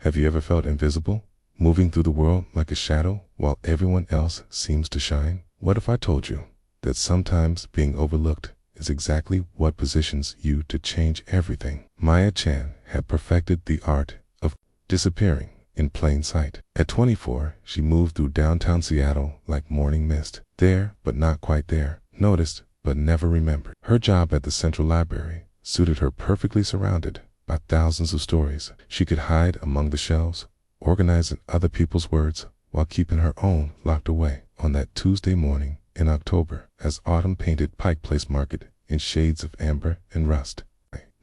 Have you ever felt invisible, moving through the world like a shadow while everyone else seems to shine? What if I told you that sometimes being overlooked is exactly what positions you to change everything? Maya Chan had perfected the art of disappearing in plain sight. At 24, she moved through downtown Seattle like morning mist. There, but not quite there. Noticed, but never remembered. Her job at the Central Library suited her perfectly, surrounded by thousands of stories. She could hide among the shelves, organizing other people's words while keeping her own locked away. On that Tuesday morning in October, as autumn painted Pike Place Market in shades of amber and rust,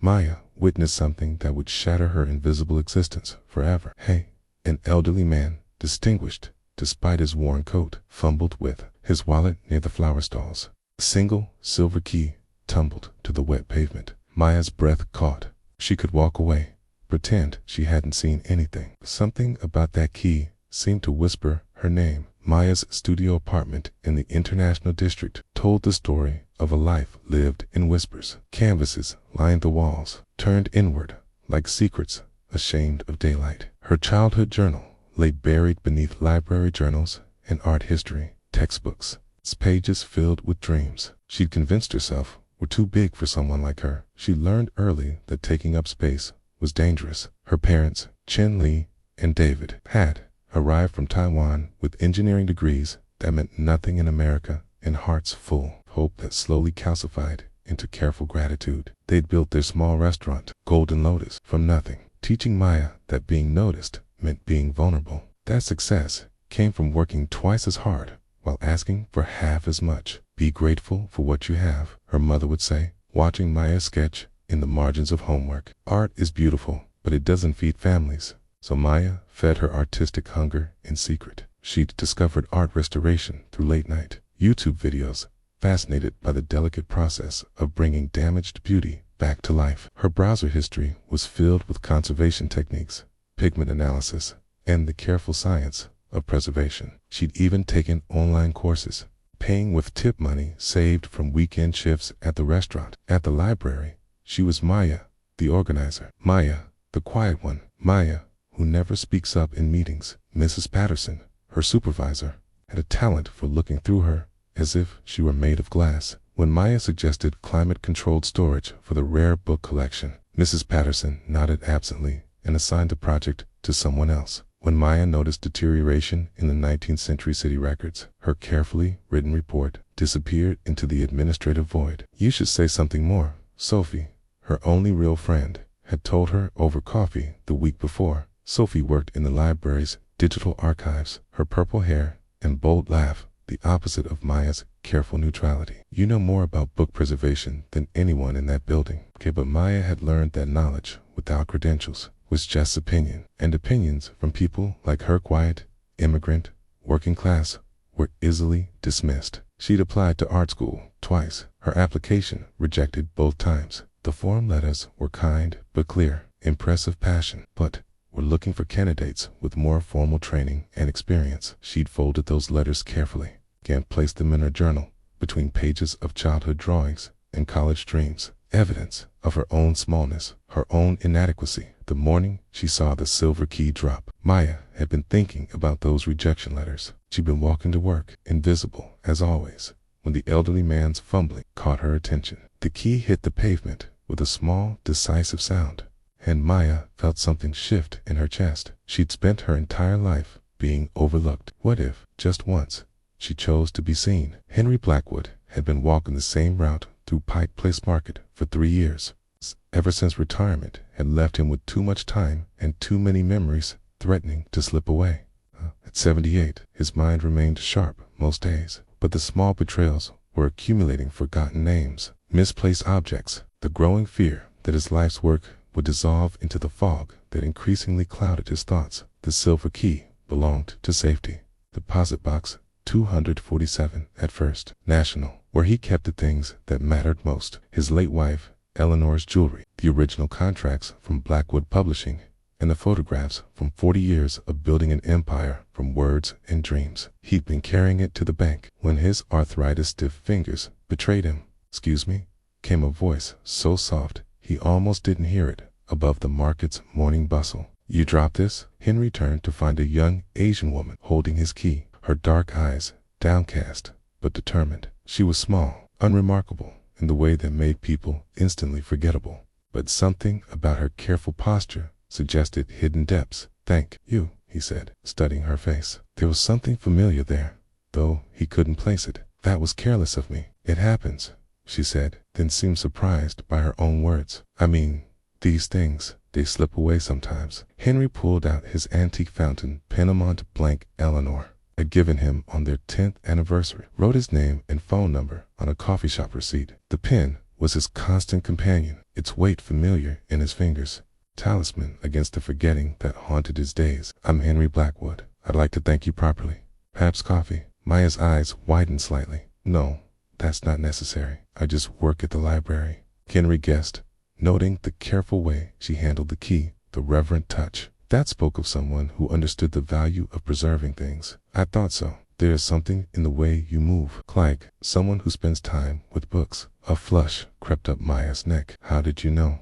Maya witnessed something that would shatter her invisible existence forever. Hey, an elderly man, distinguished despite his worn coat, fumbled with his wallet near the flower stalls. A single silver key tumbled to the wet pavement. Maya's breath caught. She could walk away, pretend she hadn't seen anything. Something about that key seemed to whisper her name. Maya's studio apartment in the International District told the story of a life lived in whispers. Canvases lined the walls, turned inward like secrets ashamed of daylight. Her childhood journal lay buried beneath library journals and art history textbooks, its pages filled with dreams she'd convinced herself were too big for someone like her. She learned early that taking up space was dangerous. Her parents, Chen Li and David, had arrived from Taiwan with engineering degrees that meant nothing in America and hearts full of hope that slowly calcified into careful gratitude. They'd built their small restaurant, Golden Lotus, from nothing, teaching Maya that being noticed meant being vulnerable. That success came from working twice as hard while asking for half as much. Be grateful for what you have, her mother would say, watching Maya sketch in the margins of homework. Art is beautiful, but it doesn't feed families. So Maya fed her artistic hunger in secret. She'd discovered art restoration through late-night YouTube videos, fascinated by the delicate process of bringing damaged beauty back to life. Her browser history was filled with conservation techniques, pigment analysis, and the careful science of preservation. She'd even taken online courses, paying with tip money saved from weekend shifts at the restaurant. At the library, she was Maya, the organizer. Maya, the quiet one. Maya, who never speaks up in meetings. Mrs. Patterson, her supervisor, had a talent for looking through her as if she were made of glass. When Maya suggested climate-controlled storage for the rare book collection, Mrs. Patterson nodded absently and assigned the project to someone else. When Maya noticed deterioration in the 19th century city records, her carefully written report disappeared into the administrative void. You should say something more, Sophie, her only real friend, had told her over coffee the week before. Sophie worked in the library's digital archives, her purple hair and bold laugh the opposite of Maya's careful neutrality. You know more about book preservation than anyone in that building. Okay, but Maya had learned that knowledge without credentials was just opinion, and opinions from people like her, quiet, immigrant, working class, were easily dismissed. She'd applied to art school twice. Her application rejected both times. The form letters were kind but clear, impressive passion, but were looking for candidates with more formal training and experience. She'd folded those letters carefully and placed them in her journal between pages of childhood drawings and college dreams, evidence of her own smallness, her own inadequacy. The morning she saw the silver key drop, Maya had been thinking about those rejection letters. She'd been walking to work, invisible as always, when the elderly man's fumbling caught her attention. The key hit the pavement with a small, decisive sound, and Maya felt something shift in her chest. She'd spent her entire life being overlooked. What if, just once, she chose to be seen? Henry Blackwood had been walking the same route through Pike Place Market for 3 years. Ever since retirement had left him with too much time and too many memories threatening to slip away. At 78, his mind remained sharp most days, but the small betrayals were accumulating forgotten names, misplaced objects, the growing fear that his life's work would dissolve into the fog that increasingly clouded his thoughts. The silver key belonged to safety. Deposit box 247 at First National, where he kept the things that mattered most. His late wife, Eleanor's jewelry, the original contracts from Blackwood Publishing, and the photographs from 40 years of building an empire from words and dreams. He'd been carrying it to the bank when his arthritis-stiff fingers betrayed him. "Excuse me," came a voice so soft he almost didn't hear it above the market's morning bustle. You dropped this? Henry turned to find a young Asian woman holding his key, her dark eyes downcast but determined. She was small, unremarkable in the way that made people instantly forgettable, but something about her careful posture suggested hidden depths. "Thank you," he said, studying her face. There was something familiar there, though he couldn't place it. "That was careless of me." "It happens," she said, then seemed surprised by her own words. "I mean, these things, they slip away sometimes." Henry pulled out his antique fountain pen. Blank Eleanor had given him on their 10th anniversary, wrote his name and phone number on a coffee shop receipt. The pen was his constant companion, its weight familiar in his fingers, talisman against the forgetting that haunted his days. "I'm Henry Blackwood. I'd like to thank you properly. Perhaps coffee?" Maya's eyes widened slightly. "No, that's not necessary. I just work at the library," Henry guessed, noting the careful way she handled the key, the reverent touch. That spoke of someone who understood the value of preserving things. "I thought so. There is something in the way you move, like someone who spends time with books." A flush crept up Maya's neck. "How did you know?"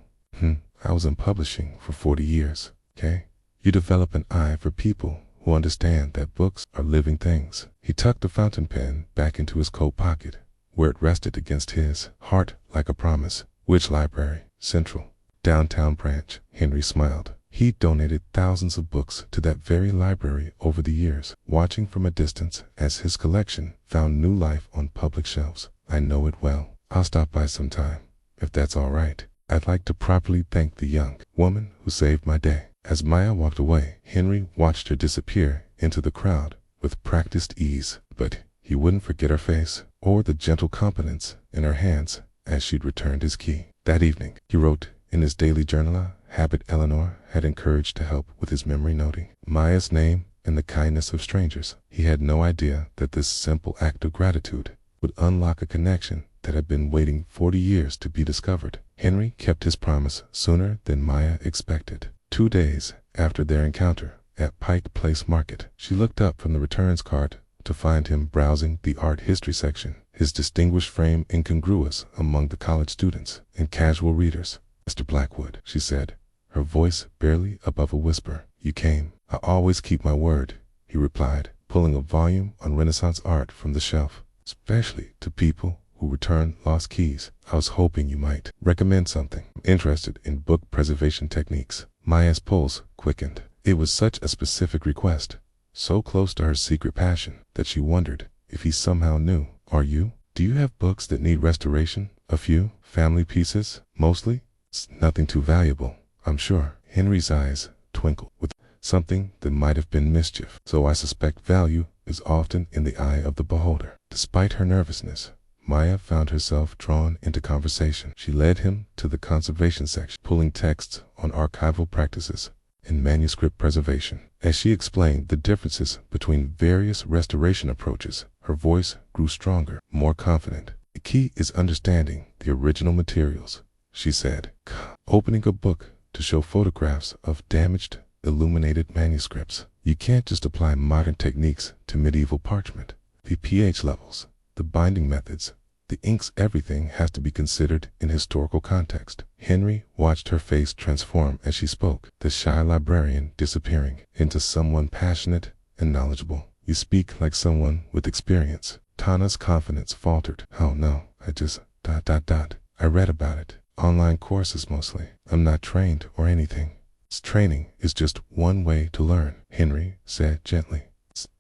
I was in publishing for 40 years, okay? You develop an eye for people who understand that books are living things." He tucked the fountain pen back into his coat pocket, where it rested against his heart like a promise. "Which library?" "Central. Downtown branch." Henry smiled. He'd donated thousands of books to that very library over the years, watching from a distance as his collection found new life on public shelves. "I know it well. I'll stop by sometime, if that's all right. I'd like to properly thank the young woman who saved my day." As Maya walked away, Henry watched her disappear into the crowd with practiced ease, but he wouldn't forget her face or the gentle confidence in her hands as she'd returned his key. That evening, he wrote in his daily journal a habit Eleanor had encouraged to help with his memory noting: Maya's name and the kindness of strangers. He had no idea that this simple act of gratitude would unlock a connection that had been waiting 40 years to be discovered. Henry kept his promise sooner than Maya expected. 2 days after their encounter at Pike Place Market, she looked up from the returns cart to find him browsing the art history section, his distinguished frame incongruous among the college students and casual readers. "Mr. Blackwood," she said, her voice barely above a whisper. "You came." "I always keep my word," he replied, pulling a volume on Renaissance art from the shelf, "especially to people who return lost keys. I was hoping you might recommend something." "I'm interested in book preservation techniques." Maya's pulse quickened. It was such a specific request, so close to her secret passion, that she wondered if he somehow knew. "Are you? Do you have books that need restoration?" "A few. Family pieces, mostly. It's nothing too valuable, I'm sure." Henry's eyes twinkled with something that might have been mischief. "So I suspect value is often in the eye of the beholder." Despite her nervousness, Maya found herself drawn into conversation. She led him to the conservation section, pulling texts on archival practices and manuscript preservation. As she explained the differences between various restoration approaches, her voice grew stronger, more confident. "The key is understanding the original materials," she said, opening a book to show photographs of damaged, illuminated manuscripts. "You can't just apply modern techniques to medieval parchment. The pH levels, the binding methods, the inks, everything has to be considered in historical context." Henry watched her face transform as she spoke, the shy librarian disappearing into someone passionate and knowledgeable. "You speak like someone with experience." Tana's confidence faltered. "Oh no, I just ... I read about it. Online courses mostly. I'm not trained or anything." "Training is just one way to learn," Henry said gently.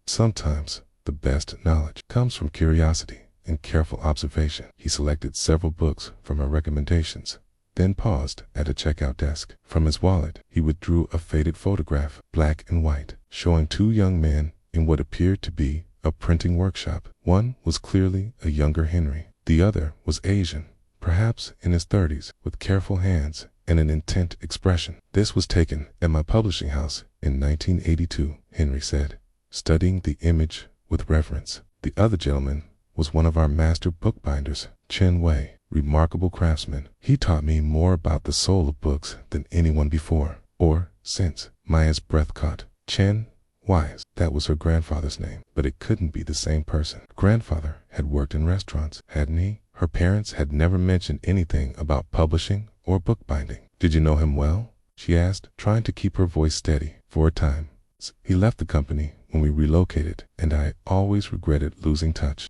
"Sometimes the best knowledge comes from curiosity and careful observation." He selected several books from her recommendations, then paused at a checkout desk. From his wallet, he withdrew a faded photograph, black and white, showing 2 young men in what appeared to be a printing workshop. One was clearly a younger Henry. The other was Asian, perhaps in his 30s, with careful hands and an intent expression. "This was taken at my publishing house in 1982, Henry said, studying the image with reverence. "The other gentleman was one of our master bookbinders, Chen Wei, remarkable craftsman. He taught me more about the soul of books than anyone before or since." Maya's breath caught. Chen Wise, that was her grandfather's name, but it couldn't be the same person. Grandfather had worked in restaurants, hadn't he? Her parents had never mentioned anything about publishing or bookbinding. "Did you know him well?" she asked, trying to keep her voice steady. For a time. He left the company when we relocated, and I always regretted losing touch.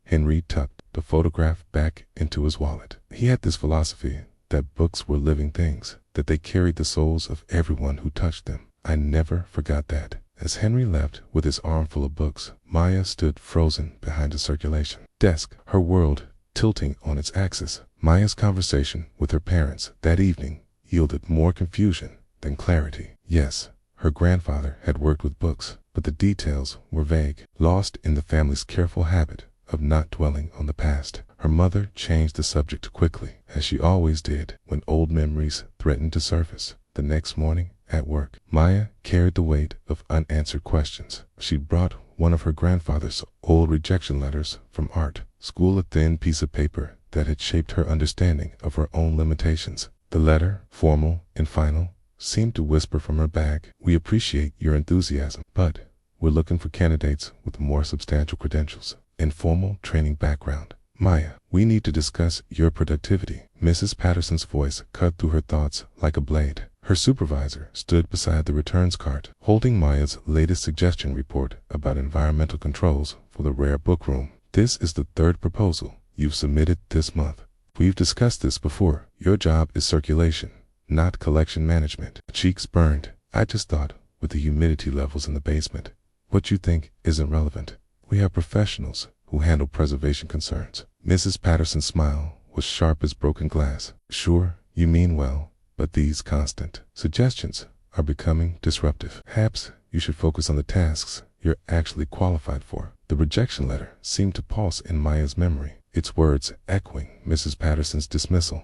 Henry tucked the photograph back into his wallet. He had this philosophy that books were living things, that they carried the souls of everyone who touched them. I never forgot that. As Henry left with his armful of books, Maya stood frozen behind a circulation desk, her world tilting on its axis. Maya's conversation with her parents that evening yielded more confusion than clarity. Yes, her grandfather had worked with books, but the details were vague, lost in the family's careful habit of not dwelling on the past. Her mother changed the subject quickly, as she always did when old memories threatened to surface. The next morning, at work, Maya carried the weight of unanswered questions. She brought one of her grandfather's old rejection letters from art school, a thin piece of paper that had shaped her understanding of her own limitations. The letter, formal and final, seemed to whisper from her bag, "We appreciate your enthusiasm, but we're looking for candidates with more substantial credentials and formal training background. Maya, we need to discuss your productivity." Mrs. Patterson's voice cut through her thoughts like a blade. Her supervisor stood beside the returns cart, holding Maya's latest suggestion report about environmental controls for the rare book room. "This is the third proposal you've submitted this month. We've discussed this before. Your job is circulation, not collection management." Cheeks burned. "I just thought, with the humidity levels in the basement, what you think isn't relevant. We have professionals who handle preservation concerns." Mrs. Patterson's smile was sharp as broken glass. "Sure, you mean well, but these constant suggestions are becoming disruptive. Perhaps you should focus on the tasks you're actually qualified for." The rejection letter seemed to pulse in Maya's memory, its words echoing Mrs. Patterson's dismissal.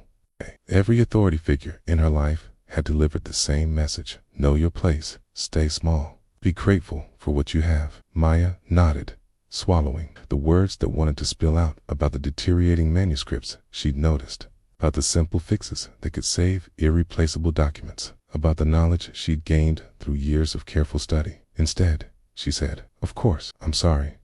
Every authority figure in her life had delivered the same message: know your place, stay small, be grateful for what you have. Maya nodded, swallowing the words that wanted to spill out about the deteriorating manuscripts she'd noticed, about the simple fixes that could save irreplaceable documents, about the knowledge she'd gained through years of careful study. Instead, she said, "Of course, I'm sorry.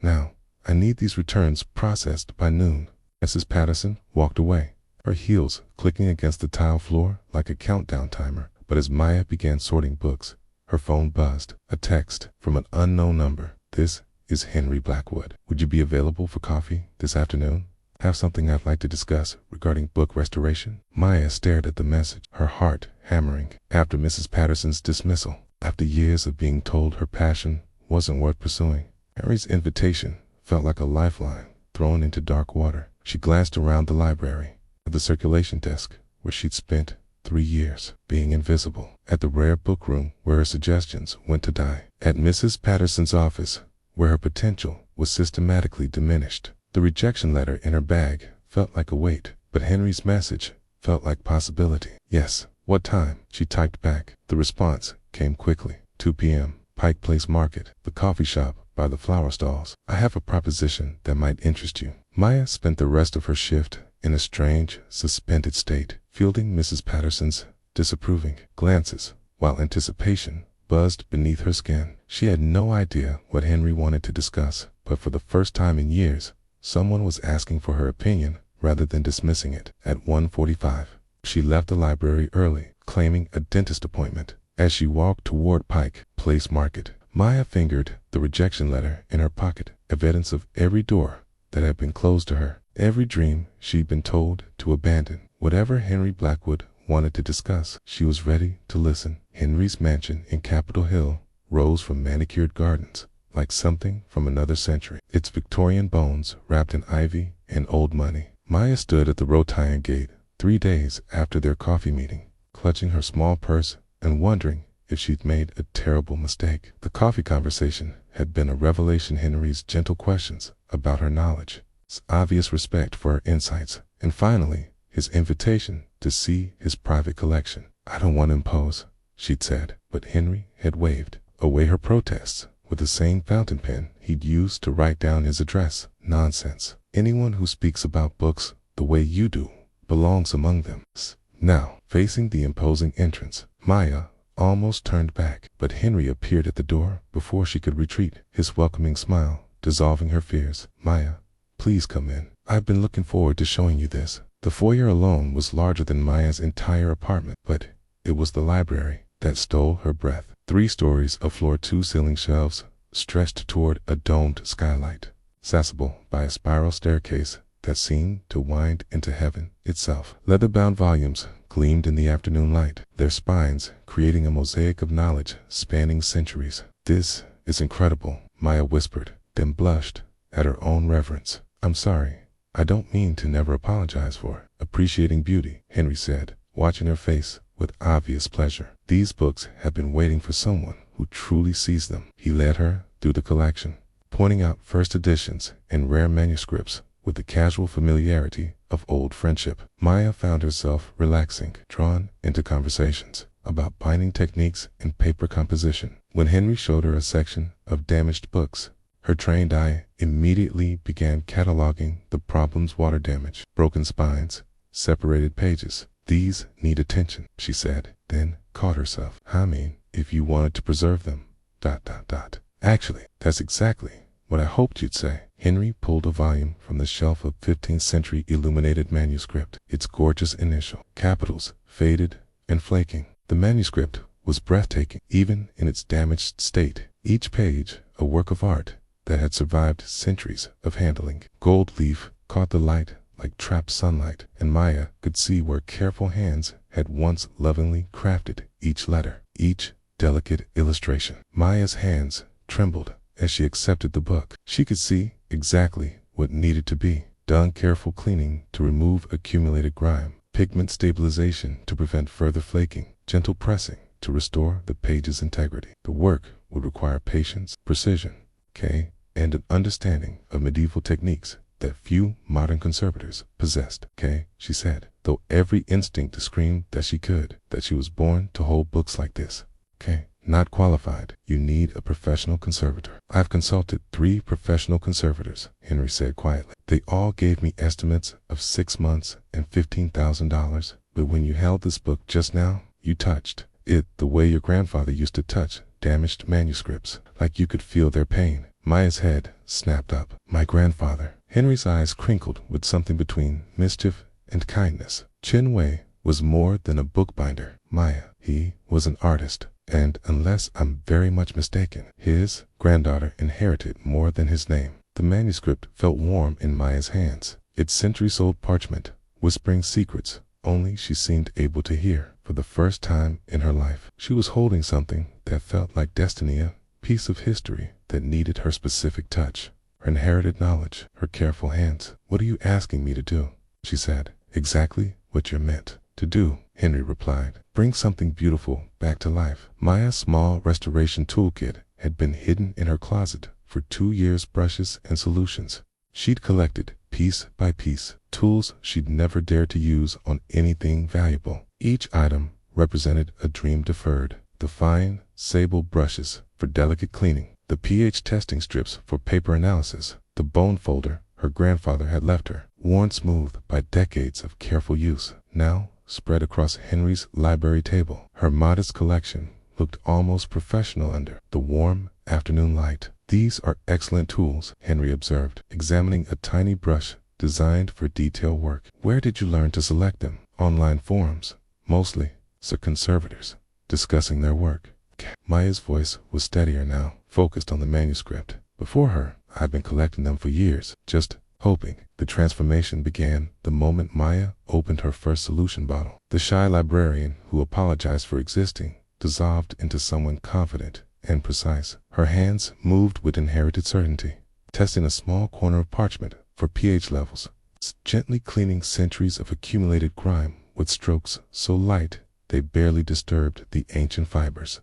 Now, I need these returns processed by noon." Mrs. Patterson walked away, her heels clicking against the tile floor like a countdown timer. But as Maya began sorting books, her phone buzzed. A text from an unknown number. "This is Henry Blackwood. Would you be available for coffee this afternoon? I have something I'd like to discuss regarding book restoration." Maya stared at the message, her heart hammering. After Mrs. Patterson's dismissal, after years of being told her passion wasn't worth pursuing, Henry's invitation felt like a lifeline thrown into dark water. She glanced around the library, at the circulation desk where she'd spent 3 years being invisible, at the rare book room where her suggestions went to die, at Mrs. Patterson's office where her potential was systematically diminished. The rejection letter in her bag felt like a weight, but Henry's message felt like possibility. "Yes, what time?" she typed back. The response came quickly. 2 p.m., Pike Place Market, the coffee shop by the flower stalls. "I have a proposition that might interest you." Maya spent the rest of her shift in a strange, suspended state, fielding Mrs. Patterson's disapproving glances, while anticipation buzzed beneath her skin. She had no idea what Henry wanted to discuss, but for the first time in years, someone was asking for her opinion rather than dismissing it. At 1:45, she left the library early, claiming a dentist appointment. As she walked toward Pike Place Market, Maya fingered the rejection letter in her pocket, evidence of every door that had been closed to her, every dream she'd been told to abandon. Whatever Henry Blackwood wanted to discuss, she was ready to listen. Henry's mansion in Capitol Hill rose from manicured gardens like something from another century, its Victorian bones wrapped in ivy and old money. Maya stood at the Rotian gate 3 days after their coffee meeting, clutching her small purse and wondering if she'd made a terrible mistake. The coffee conversation had been a revelation. Henry's gentle questions about her knowledge, his obvious respect for her insights, and finally, his invitation to see his private collection. "I don't want to impose," she'd said, but Henry had waved away her protests with the same fountain pen he'd used to write down his address. "Nonsense. Anyone who speaks about books the way you do belongs among them." Now, facing the imposing entrance, Maya almost turned back, but Henry appeared at the door before she could retreat, his welcoming smile dissolving her fears. "Maya, please come in. I've been looking forward to showing you this." The foyer alone was larger than Maya's entire apartment, but It was the library that stole her breath. 3 stories of floor-to-ceiling shelves stretched toward a domed skylight, accessible by a spiral staircase that seemed to wind into heaven itself. Leather-bound volumes gleamed in the afternoon light, their spines creating a mosaic of knowledge spanning centuries. "This is incredible," Maya whispered, then blushed at her own reverence. "I'm sorry. I don't mean to never apologize for appreciating beauty," Henry said, watching her face with obvious pleasure. "These books have been waiting for someone who truly sees them." He led her through the collection, pointing out first editions and rare manuscripts with the casual familiarity of old friendship. Maya found herself relaxing, drawn into conversations about binding techniques and paper composition. When Henry showed her a section of damaged books, her trained eye immediately began cataloging the problems: water damage, broken spines, separated pages. "These need attention," she said, then caught herself. "I mean, if you wanted to preserve them, ... Actually, that's exactly what I hoped you'd say." Henry pulled a volume from the shelf of 15th century illuminated manuscript, its gorgeous initial capitals faded and flaking. The manuscript was breathtaking, even in its damaged state, each page a work of art that had survived centuries of handling. Gold leaf caught the light like trapped sunlight, and Maya could see where careful hands had once lovingly crafted each letter, each delicate illustration. Maya's hands trembled as she accepted the book. She could see exactly what needed to be done: careful cleaning to remove accumulated grime, pigment stabilization to prevent further flaking, gentle pressing to restore the page's integrity. The work would require patience, precision, and an understanding of medieval techniques that few modern conservators possessed. She said, though every instinct screamed that she could, that she was born to hold books like this. Not qualified. You need a professional conservator. I've consulted 3 professional conservators, Henry said quietly. They all gave me estimates of 6 months and $15,000. But when you held this book just now, you touched it the way your grandfather used to touch damaged manuscripts, like you could feel their pain. Maya's head snapped up. "My grandfather." Henry's eyes crinkled with something between mischief and kindness. "Chen Wei was more than a bookbinder, Maya. He was an artist. And unless I'm very much mistaken, his granddaughter inherited more than his name." The manuscript felt warm in Maya's hands, its centuries-old parchment, whispering secrets only she seemed able to hear. For the first time in her life, she was holding something that felt like destiny, a piece of history that needed her specific touch, her inherited knowledge, her careful hands. "What are you asking me to do?" she said. "Exactly what you're meant to do," Henry replied. "Bring something beautiful back to life." Maya's small restoration toolkit had been hidden in her closet for 2 years. Brushes and solutions she'd collected piece by piece, tools she'd never dared to use on anything valuable. Each item represented a dream deferred: the fine sable brushes for delicate cleaning, the pH testing strips for paper analysis, the bone folder her grandfather had left her, worn smooth by decades of careful use, now spread across Henry's library table. Her modest collection looked almost professional under the warm afternoon light. "These are excellent tools," Henry observed, examining a tiny brush designed for detail work. "Where did you learn to select them?" "Online forums, mostly, sir. Conservators discussing their work." Maya's voice was steadier now, focused on the manuscript. "Before her, I'd been collecting them for years, just hoping." The transformation began the moment Maya opened her first solution bottle. The shy librarian who apologized for existing dissolved into someone confident and precise. Her hands moved with inherited certainty, testing a small corner of parchment for pH levels, gently cleaning centuries of accumulated grime with strokes so light they barely disturbed the ancient fibers.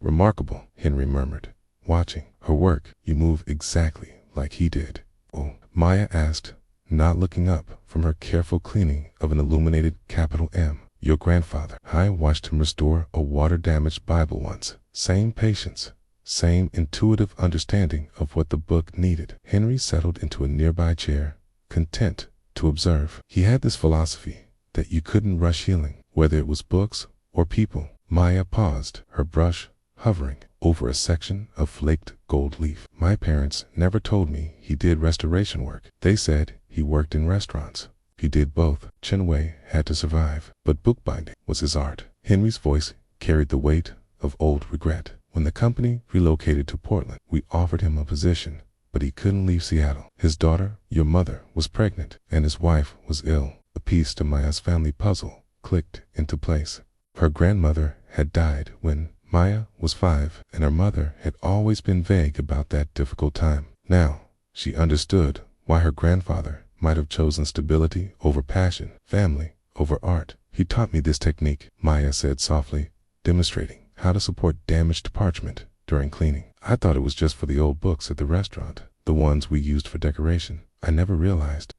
"Remarkable," Henry murmured, watching her work. "You move exactly like he did." "Oh," Maya asked, not looking up from her careful cleaning of an illuminated capital M. "Your grandfather. I watched him restore a water-damaged Bible once. Same patience, same intuitive understanding of what the book needed." Henry settled into a nearby chair, content to observe. He had this philosophy that you couldn't rush healing, whether it was books or people. Maya paused, her brush hovering over a section of flaked gold leaf. "My parents never told me he did restoration work. They said he worked in restaurants. He did both. Chen Wei had to survive, but bookbinding was his art." Henry's voice carried the weight of old regret. When the company relocated to Portland, we offered him a position, but he couldn't leave Seattle. His daughter, your mother, was pregnant, and his wife was ill. A piece to Maya's family puzzle clicked into place. Her grandmother had died when Maya was 5, and her mother had always been vague about that difficult time. Now, she understood why her grandfather might have chosen stability over passion, family over art. He taught me this technique, Maya said softly, demonstrating how to support damaged parchment during cleaning. I thought it was just for the old books at the restaurant, the ones we used for decoration. I never realized,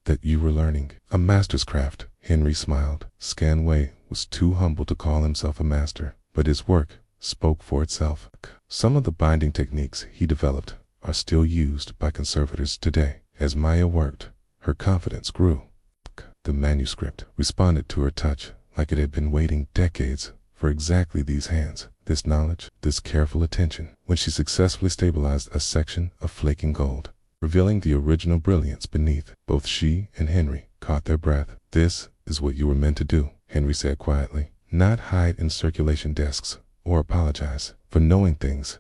that you were learning a master's craft. Henry smiled. Scanway was too humble to call himself a master, but his work spoke for itself. Some of the binding techniques he developed are still used by conservators today. As Maya worked, her confidence grew. The manuscript responded to her touch like it had been waiting decades for exactly these hands, this knowledge, this careful attention. When she successfully stabilized a section of flaking gold, revealing the original brilliance beneath, both she and Henry caught their breath. This is what you were meant to do, Henry said quietly. Not hide in circulation desks or apologize for knowing things.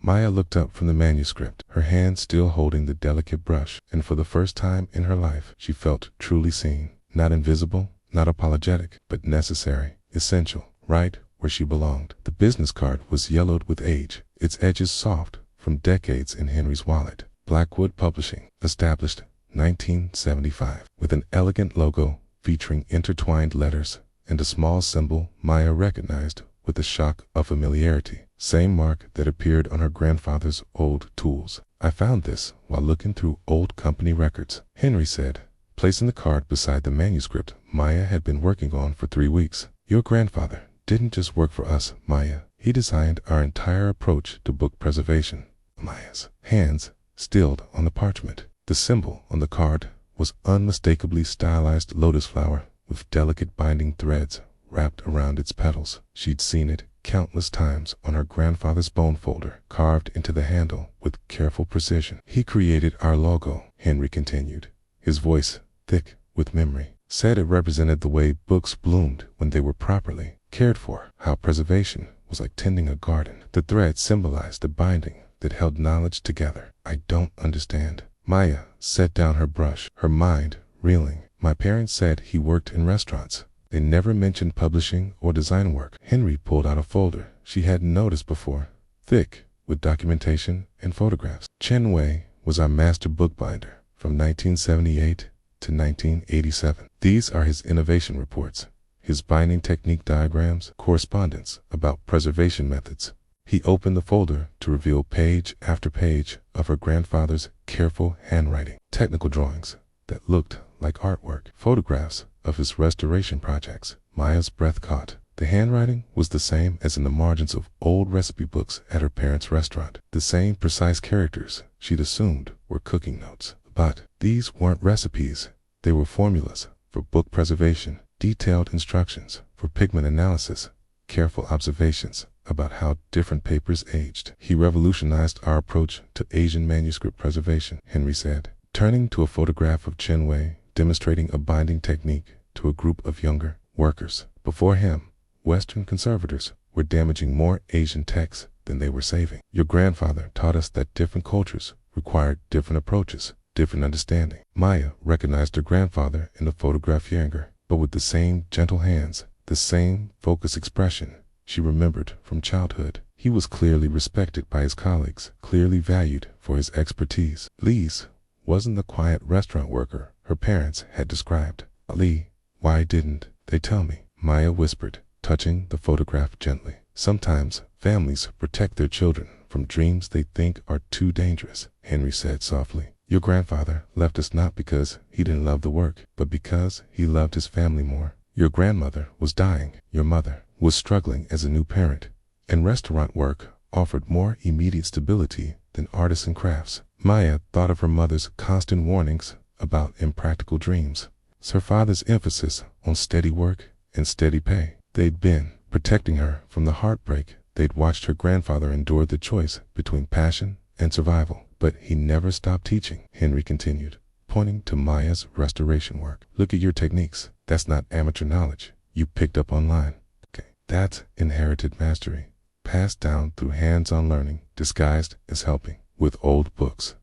Maya looked up from the manuscript, her hand still holding the delicate brush, and for the first time in her life, she felt truly seen. Not invisible, not apologetic, but necessary, essential, right where she belonged. The business card was yellowed with age, its edges soft from decades in Henry's wallet. Blackwood Publishing, established 1975, with an elegant logo featuring intertwined letters and a small symbol Maya recognized with a shock of familiarity. Same mark that appeared on her grandfather's old tools. I found this while looking through old company records, Henry said, placing the card beside the manuscript Maya had been working on for 3 weeks. Your grandfather didn't just work for us, Maya. He designed our entire approach to book preservation. Maya's hands stilled on the parchment. The symbol on the card was unmistakably stylized lotus flower with delicate binding threads wrapped around its petals. She'd seen it countless times on her grandfather's bone folder, carved into the handle with careful precision. He created our logo, Henry continued, his voice thick with memory. Said it represented the way books bloomed when they were properly cared for, how preservation was like tending a garden. The thread symbolized the binding that held knowledge together. I don't understand. Maya set down her brush, her mind reeling. My parents said he worked in restaurants. They never mentioned publishing or design work. Henry pulled out a folder she hadn't noticed before, thick with documentation and photographs. Chen Wei was our master bookbinder from 1978 to 1987. These are his innovation reports, his binding technique diagrams, correspondence about preservation methods. He opened the folder to reveal page after page of her grandfather's careful handwriting, technical drawings that looked like artwork, photographs of his restoration projects. Maya's breath caught. The handwriting was the same as in the margins of old recipe books at her parents' restaurant, the same precise characters she'd assumed were cooking notes. But these weren't recipes. They were formulas for book preservation, detailed instructions for pigment analysis, careful observations about how different papers aged. He revolutionized our approach to Asian manuscript preservation, Henry said, turning to a photograph of Chen Wei demonstrating a binding technique to a group of younger workers. Before him, Western conservators were damaging more Asian texts than they were saving. Your grandfather taught us that different cultures required different approaches, different understanding. Maya recognized her grandfather in the photograph younger, but with the same gentle hands, the same focused expression she remembered from childhood. He was clearly respected by his colleagues, clearly valued for his expertise. Lee's wasn't the quiet restaurant worker her parents had described. Ali, why didn't they tell me? Maya whispered, touching the photograph gently. Sometimes families protect their children from dreams they think are too dangerous, Henry said softly. Your grandfather left us not because he didn't love the work, but because he loved his family more. Your grandmother was dying. Your mother was struggling as a new parent, and restaurant work offered more immediate stability than artists and crafts. Maya thought of her mother's constant warnings about impractical dreams, her father's emphasis on steady work and steady pay. They'd been protecting her from the heartbreak they'd watched her grandfather endure the choice between passion and survival. But he never stopped teaching, Henry continued, pointing to Maya's restoration work. Look at your techniques. That's not amateur knowledge. you picked up online. Okay. That's inherited mastery, passed down through hands-on learning, disguised as helping. With old books,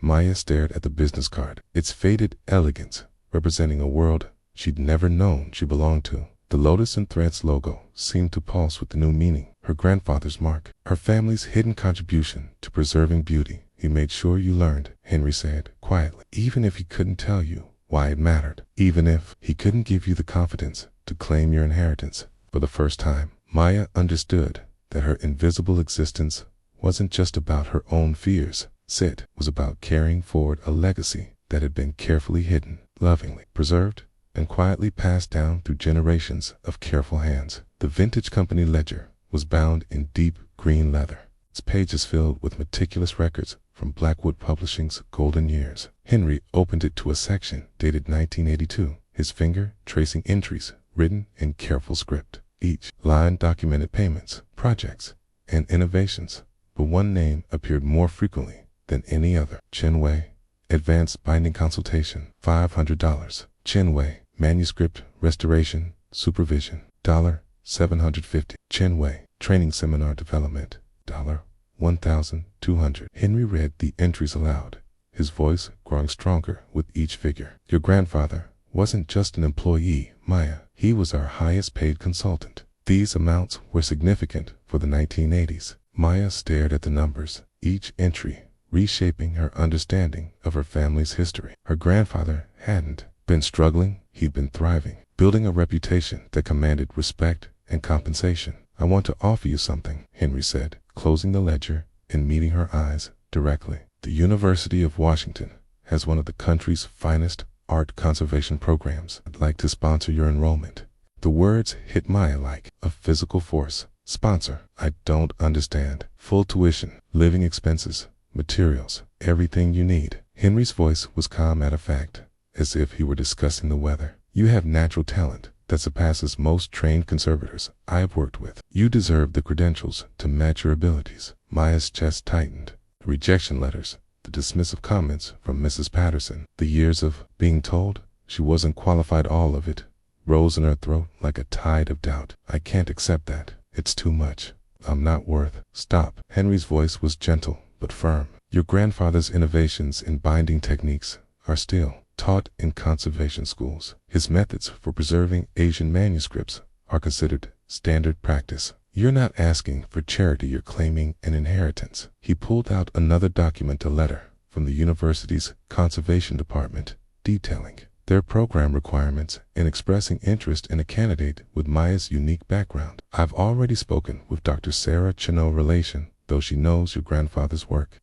Maya stared at the business card, its faded elegance representing a world she'd never known she belonged to. The lotus and threads logo seemed to pulse with the new meaning. Her grandfather's mark, her family's hidden contribution to preserving beauty. He made sure you learned, Henry said quietly, even if he couldn't tell you why it mattered, even if he couldn't give you the confidence to claim your inheritance. For the first time, Maya understood that her invisible existence wasn't just about her own fears. It was about carrying forward a legacy that had been carefully hidden, lovingly preserved, and quietly passed down through generations of careful hands. The vintage company ledger was bound in deep green leather, its pages filled with meticulous records from Blackwood Publishing's golden years. Henry opened it to a section dated 1982, his finger tracing entries written in careful script. Each line documented payments, projects, and innovations, but one name appeared more frequently than any other. Chenway, advanced binding consultation, $500. Chenway, manuscript restoration supervision, $750. Chenway, training seminar development, $1,200. Henry read the entries aloud, his voice growing stronger with each figure. Your grandfather wasn't just an employee, Maya. He was our highest paid consultant. These amounts were significant for the 1980s. Maya stared at the numbers, each entry reshaping her understanding of her family's history. Her grandfather hadn't been struggling, he'd been thriving, building a reputation that commanded respect and compensation. I want to offer you something, Henry said, closing the ledger and meeting her eyes directly. The University of Washington has one of the country's finest art conservation programs. I'd like to sponsor your enrollment. The words hit Maya like a physical force. Sponsor? I don't understand. Full tuition, living expenses, materials, everything you need. Henry's voice was calm matter of fact, as if he were discussing the weather. You have natural talent that surpasses most trained conservators I have worked with. You deserve the credentials to match your abilities. Maya's chest tightened. The rejection letters, the dismissive comments from Mrs. Patterson, the years of being told she wasn't qualified, all of it rose in her throat like a tide of doubt. I can't accept that. It's too much. I'm not worth. Stop. Henry's voice was gentle but firm. Your grandfather's innovations in binding techniques are still taught in conservation schools. His methods for preserving Asian manuscripts are considered standard practice. You're not asking for charity, you're claiming an inheritance. He pulled out another document, a letter from the university's conservation department detailing their program requirements and expressing interest in a candidate with Maya's unique background. I've already spoken with Dr. Sarah Chino Relation, though she knows your grandfather's work.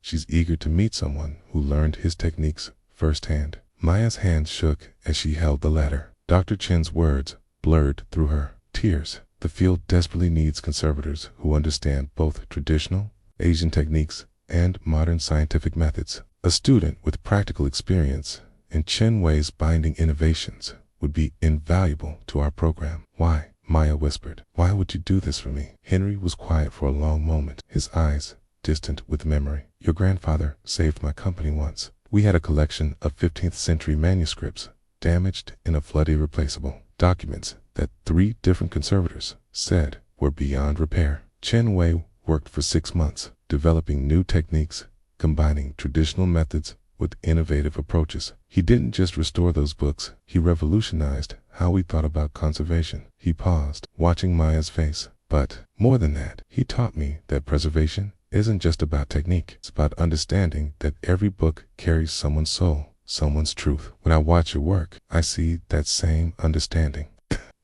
She's eager to meet someone who learned his techniques firsthand. Maya's hand shook as she held the letter. Dr. Chin's words blurred through her tears. The field desperately needs conservators who understand both traditional Asian techniques and modern scientific methods. A student with practical experience in Chenway's binding innovations would be invaluable to our program. Why? Maya whispered. Why would you do this for me? Henry was quiet for a long moment, his eyes distant with memory. Your grandfather saved my company once. We had a collection of 15th century manuscripts, damaged in a flood, irreplaceable documents that 3 different conservators said were beyond repair. Chenway worked for 6 months, developing new techniques, combining traditional methods with innovative approaches. He didn't just restore those books, he revolutionized how we thought about conservation. He paused, watching Maya's face. But more than that, he taught me that preservation isn't just about technique. It's about understanding that every book carries someone's soul, someone's truth. When I watch your work, I see that same understanding.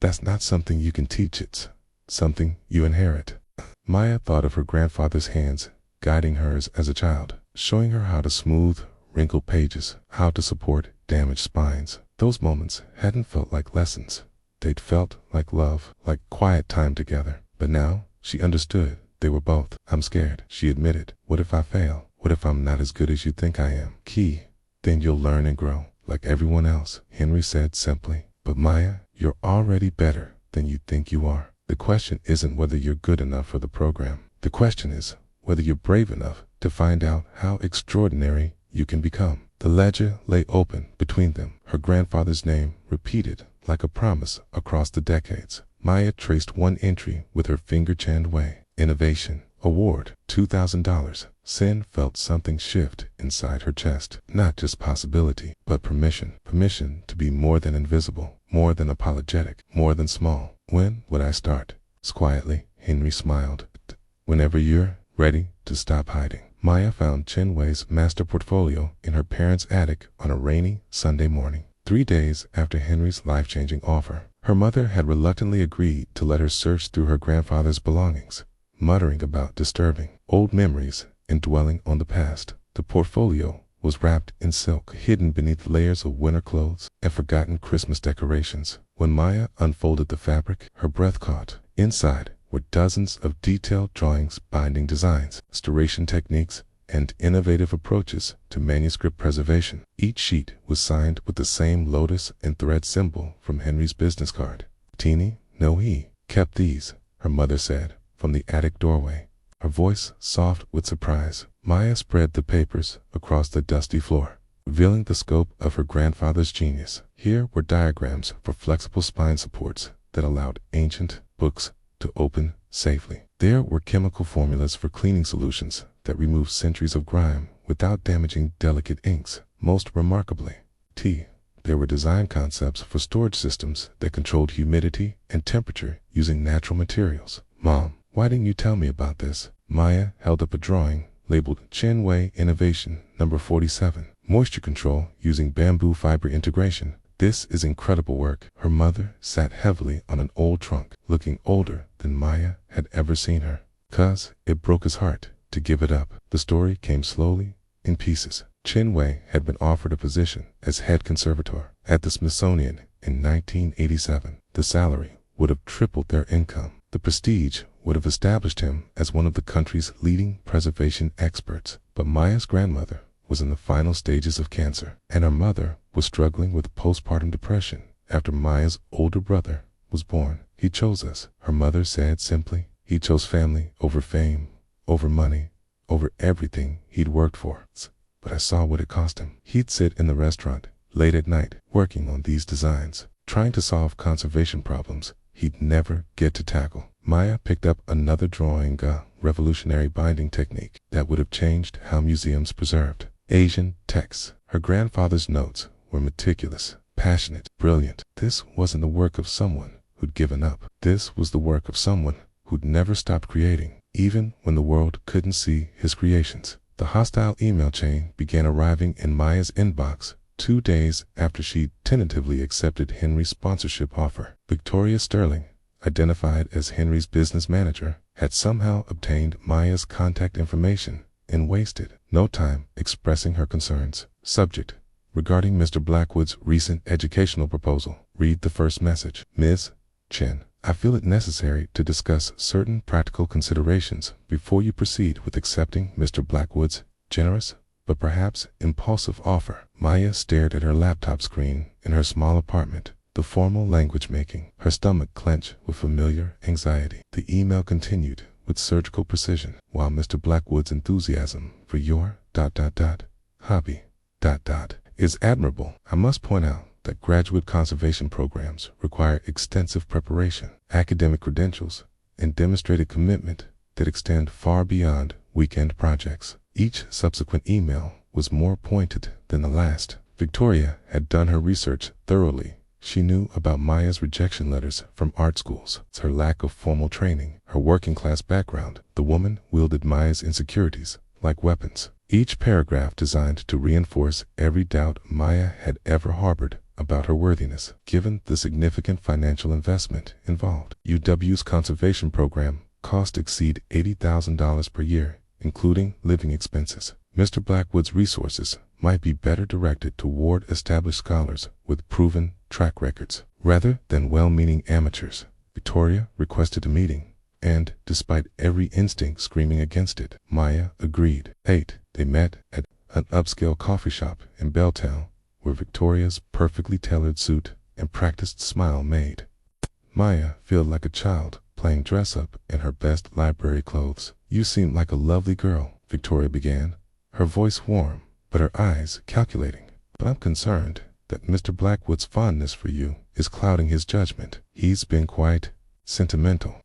That's not something you can teach, it's something you inherit. Maya thought of her grandfather's hands guiding hers as a child, showing her how to smooth wrinkled pages, how to support damaged spines. Those moments hadn't felt like lessons. They'd felt like love, like quiet time together. But now she understood they were both. I'm scared, she admitted. What if I fail? What if I'm not as good as you think I am? Key, then you'll learn and grow like everyone else, Henry said simply. But Maya, you're already better than you think you are. The question isn't whether you're good enough for the program. The question is whether you're brave enough to find out how extraordinary you can become. The ledger lay open between them, her grandfather's name repeated like a promise across the decades. Maya traced one entry with her finger Chen Wei. Innovation Award, $2,000. Sin felt something shift inside her chest. Not just possibility, but permission. Permission to be more than invisible, more than apologetic, more than small. When would I start? Quietly, Henry smiled. Whenever you're ready to stop hiding. Maya found Chen Wei's master portfolio in her parents' attic on a rainy Sunday morning. 3 days after Henry's life-changing offer, her mother had reluctantly agreed to let her search through her grandfather's belongings, muttering about disturbing old memories and dwelling on the past. The portfolio was wrapped in silk, hidden beneath layers of winter clothes and forgotten Christmas decorations. When Maya unfolded the fabric, her breath caught. Inside were dozens of detailed drawings, binding designs, restoration techniques, and innovative approaches to manuscript preservation. Each sheet was signed with the same lotus and thread symbol from Henry's business card. Teeny, no he, kept these, her mother said, from the attic doorway, her voice soft with surprise. Maya spread the papers across the dusty floor, revealing the scope of her grandfather's genius. Here were diagrams for flexible spine supports that allowed ancient books to open safely. There were chemical formulas for cleaning solutions that removed centuries of grime without damaging delicate inks. Most remarkably, there were design concepts for storage systems that controlled humidity and temperature using natural materials. Mom, why didn't you tell me about this? Maya held up a drawing labeled Chen Wei Innovation Number 47, Moisture Control Using Bamboo Fiber Integration. This is incredible work. Her mother sat heavily on an old trunk, looking older than Maya had ever seen her. "'Cause it broke his heart to give it up." The story came slowly, in pieces. Chen Wei had been offered a position as head conservator at the Smithsonian in 1987. The salary would have tripled their income. The prestige would have established him as one of the country's leading preservation experts. But Maya's grandmother was in the final stages of cancer, and her mother was struggling with postpartum depression after Maya's older brother was born. "He chose us," her mother said simply. "He chose family over fame, over money, over everything he'd worked for. But I saw what it cost him." He'd sit in the restaurant late at night working on these designs, trying to solve conservation problems he'd never get to tackle. Maya picked up another drawing, a revolutionary binding technique that would have changed how museums preserved Asian texts. Her grandfather's notes were meticulous, passionate, brilliant. This wasn't the work of someone who'd given up. This was the work of someone who'd never stopped creating, even when the world couldn't see his creations. The hostile email chain began arriving in Maya's inbox 2 days after she tentatively accepted Henry's sponsorship offer. Victoria Sterling, identified as Henry's business manager, had somehow obtained Maya's contact information and wasted no time expressing her concerns. Subject: regarding Mr. Blackwood's recent educational proposal. Read the first message. Ms. Chen, I feel it necessary to discuss certain practical considerations before you proceed with accepting Mr. Blackwood's generous but perhaps impulsive offer. Maya stared at her laptop screen in her small apartment, the formal language making her stomach clench with familiar anxiety. The email continued with surgical precision. While Mr. Blackwood's enthusiasm for your hobby is admirable, I must point out that graduate conservation programs require extensive preparation, academic credentials, and demonstrated commitment that extend far beyond weekend projects. Each subsequent email was more pointed than the last. Victoria had done her research thoroughly. She knew about Maya's rejection letters from art schools, her lack of formal training, her working-class background. The woman wielded Maya's insecurities like weapons, each paragraph designed to reinforce every doubt Maya had ever harbored about her worthiness. Given the significant financial investment involved, UW's conservation program cost exceed $80,000 per year, including living expenses. Mr. Blackwood's resources might be better directed toward established scholars with proven track records, rather than well-meaning amateurs. Victoria requested a meeting, and despite every instinct screaming against it, Maya agreed. They met at an upscale coffee shop in Belltown, where Victoria's perfectly tailored suit and practiced smile made Maya feel like a child playing dress-up in her best library clothes. "You seem like a lovely girl," Victoria began, her voice warm, but her eyes calculating. "But I'm concerned that Mr. Blackwood's fondness for you is clouding his judgment. He's been quite sentimental,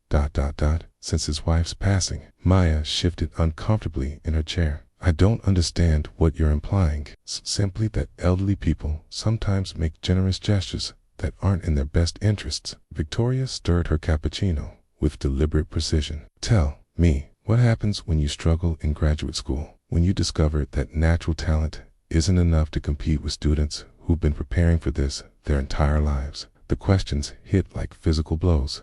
since his wife's passing. Maya shifted uncomfortably in her chair. I don't understand what you're implying. Simply that elderly people sometimes make generous gestures that aren't in their best interests. Victoria stirred her cappuccino with deliberate precision. Tell me, what happens when you struggle in graduate school? When you discover that natural talent isn't enough to compete with students who've been preparing for this their entire lives? The questions hit like physical blows.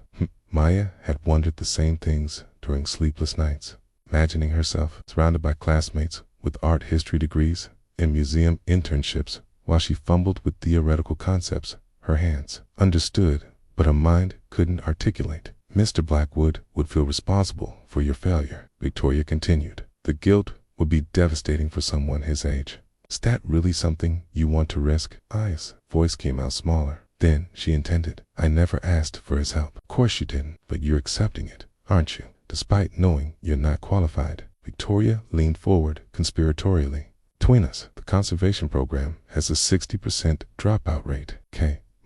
Maya had wondered the same things during sleepless nights, imagining herself surrounded by classmates with art history degrees and museum internships while she fumbled with theoretical concepts her hands understood, but her mind couldn't articulate. Mr. Blackwood would feel responsible for your failure, Victoria continued. The guilt would be devastating for someone his age. Is that really something you want to risk? Aya's voice came out smaller than she intended. I never asked for his help. Of course you didn't, but you're accepting it, aren't you? Despite knowing you're not qualified. Victoria leaned forward conspiratorially. Between us, the conservation program has a 60% dropout rate.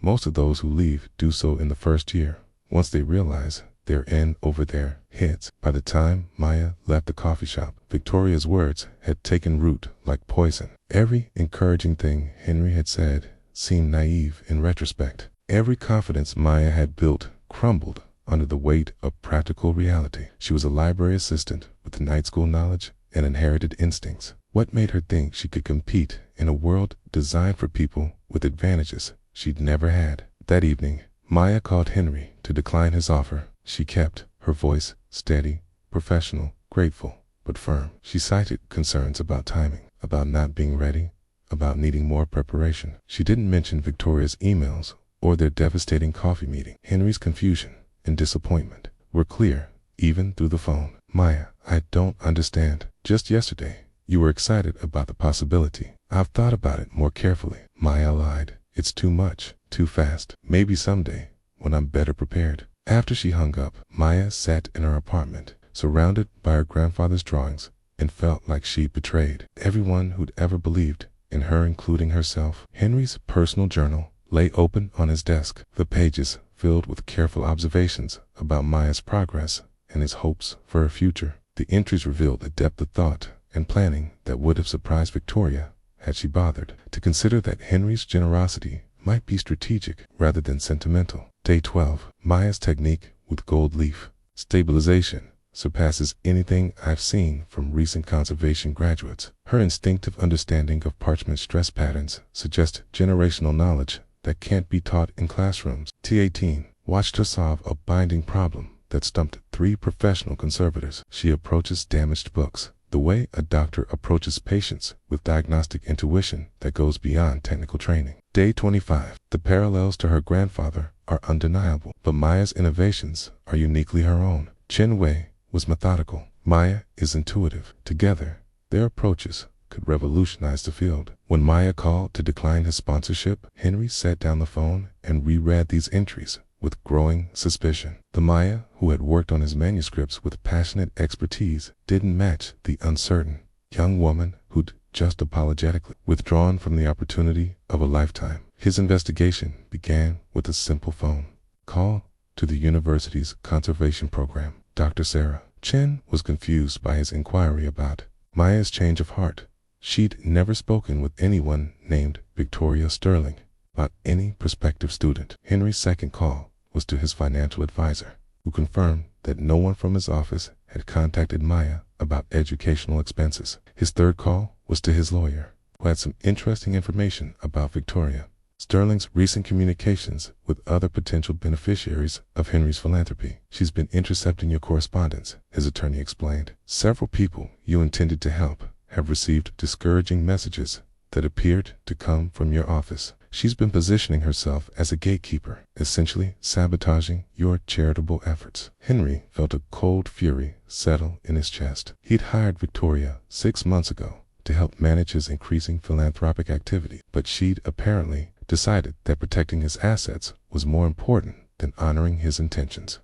Most of those who leave do so in the first year, once they realize they're in over their heads. By the time Maya left the coffee shop, Victoria's words had taken root like poison. Every encouraging thing Henry had said seemed naive in retrospect. Every confidence Maya had built crumbled under the weight of practical reality. She was a library assistant with night school knowledge and inherited instincts. What made her think she could compete in a world designed for people with advantages she'd never had? That evening, Maya called Henry to decline his offer. She kept her voice steady, professional, grateful, but firm. She cited concerns about timing, about not being ready, about needing more preparation. She didn't mention Victoria's emails or their devastating coffee meeting. Henry's confusion and disappointment were clear even through the phone. Maya, I don't understand. Just yesterday, you were excited about the possibility. I've thought about it more carefully. Maya lied. It's too much, too fast. Maybe someday, when I'm better prepared. After she hung up, Maya sat in her apartment, surrounded by her grandfather's drawings, and felt like she'd betrayed everyone who'd ever believed in her, including herself. Henry's personal journal lay open on his desk, the pages filled with careful observations about Maya's progress and his hopes for her future. The entries revealed a depth of thought and planning that would have surprised Victoria had she bothered to consider that Henry's generosity might be strategic rather than sentimental. Day 12. Maya's technique with gold leaf stabilization surpasses anything I've seen from recent conservation graduates. Her instinctive understanding of parchment stress patterns suggests generational knowledge that can't be taught in classrooms. T18 watched her solve a binding problem that stumped 3 professional conservators. She approaches damaged books the way a doctor approaches patients with diagnostic intuition that goes beyond technical training. Day 25. The parallels to her grandfather are undeniable, but Maya's innovations are uniquely her own. Chen Wei was methodical. Maya is intuitive. Together, their approaches could revolutionize the field. When Maya called to decline his sponsorship, Henry sat down the phone and reread these entries with growing suspicion. The Maya who had worked on his manuscripts with passionate expertise didn't match the uncertain young woman who'd just apologetically withdrawn from the opportunity of a lifetime. His investigation began with a simple phone call to the university's conservation program. Dr. Sarah Chen was confused by his inquiry about Maya's change of heart. She'd never spoken with anyone named Victoria Sterling about any prospective student. Henry's second call was to his financial advisor, who confirmed that no one from his office had contacted Maya about educational expenses. His third call was to his lawyer, who had some interesting information about Victoria Sterling's recent communications with other potential beneficiaries of Henry's philanthropy. She's been intercepting your correspondence, his attorney explained. Several people you intended to help have received discouraging messages that appeared to come from your office. She's been positioning herself as a gatekeeper, essentially sabotaging your charitable efforts. Henry felt a cold fury settle in his chest. He'd hired Victoria 6 months ago to help manage his increasing philanthropic activity, but she'd apparently decided that protecting his assets was more important than honoring his intentions.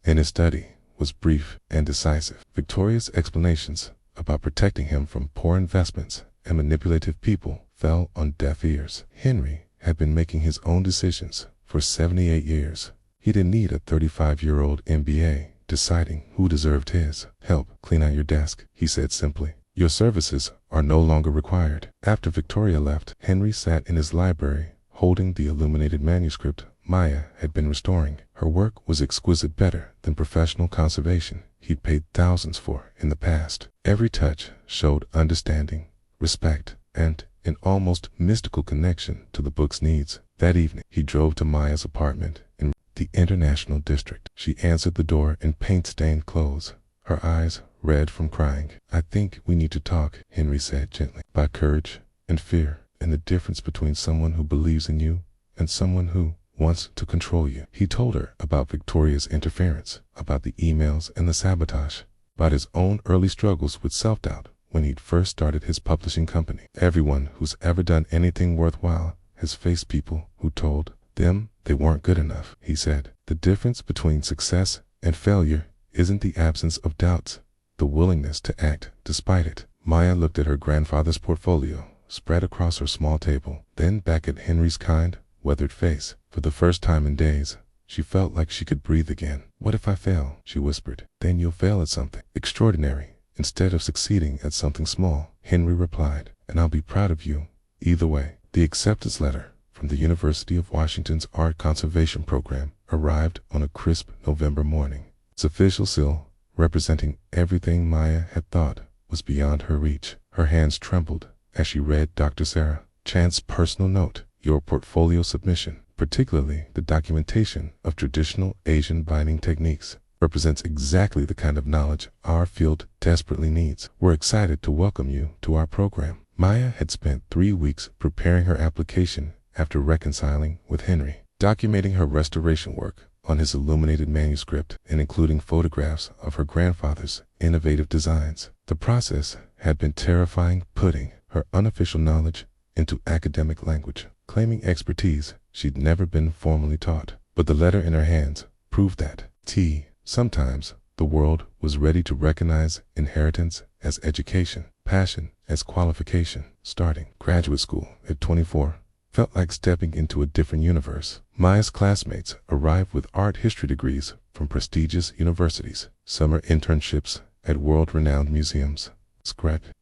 And his study was brief and decisive. Victoria's explanations about protecting him from poor investments and manipulative people fell on deaf ears. Henry had been making his own decisions for 78 years. He didn't need a 35-year-old MBA deciding who deserved his help. Clean out your desk, he said simply. Your services are no longer required. After Victoria left, Henry sat in his library, holding the illuminated manuscript Maya had been restoring. Her work was exquisite, better than professional conservation he'd paid thousands for in the past. Every touch showed understanding, respect, and an almost mystical connection to the book's needs. That evening, he drove to Maya's apartment in the International District. She answered the door in paint-stained clothes, her eyes red from crying. I think we need to talk, Henry said gently, about courage and fear, and the difference between someone who believes in you and someone who wants to control you. He told her about Victoria's interference, about the emails and the sabotage, about his own early struggles with self-doubt when he'd first started his publishing company. Everyone who's ever done anything worthwhile has faced people who told them they weren't good enough, he said. The difference between success and failure isn't the absence of doubts, the willingness to act despite it. Maya looked at her grandfather's portfolio spread across her small table, then back at Henry's kind, weathered face. For the first time in days, she felt like she could breathe again. What if I fail? She whispered. Then you'll fail at something extraordinary instead of succeeding at something small, Henry replied, and I'll be proud of you either way. The acceptance letter from the University of Washington's Art Conservation Program arrived on a crisp November morning. Its official seal, representing everything Maya had thought was beyond her reach. Her hands trembled as she read Dr. Sarah Chan's personal note. Your portfolio submission, particularly the documentation of traditional Asian binding techniques, represents exactly the kind of knowledge our field desperately needs. We're excited to welcome you to our program. Maya had spent 3 weeks preparing her application after reconciling with Henry, documenting her restoration work on his illuminated manuscript and including photographs of her grandfather's innovative designs. The process had been terrifying, putting her unofficial knowledge into academic language, claiming expertise she'd never been formally taught. But the letter in her hands proved that sometimes the world was ready to recognize inheritance as education, passion as qualification. Starting graduate school at 24 felt like stepping into a different universe. Maya's classmates arrived with art history degrees from prestigious universities, summer internships at world-renowned museums,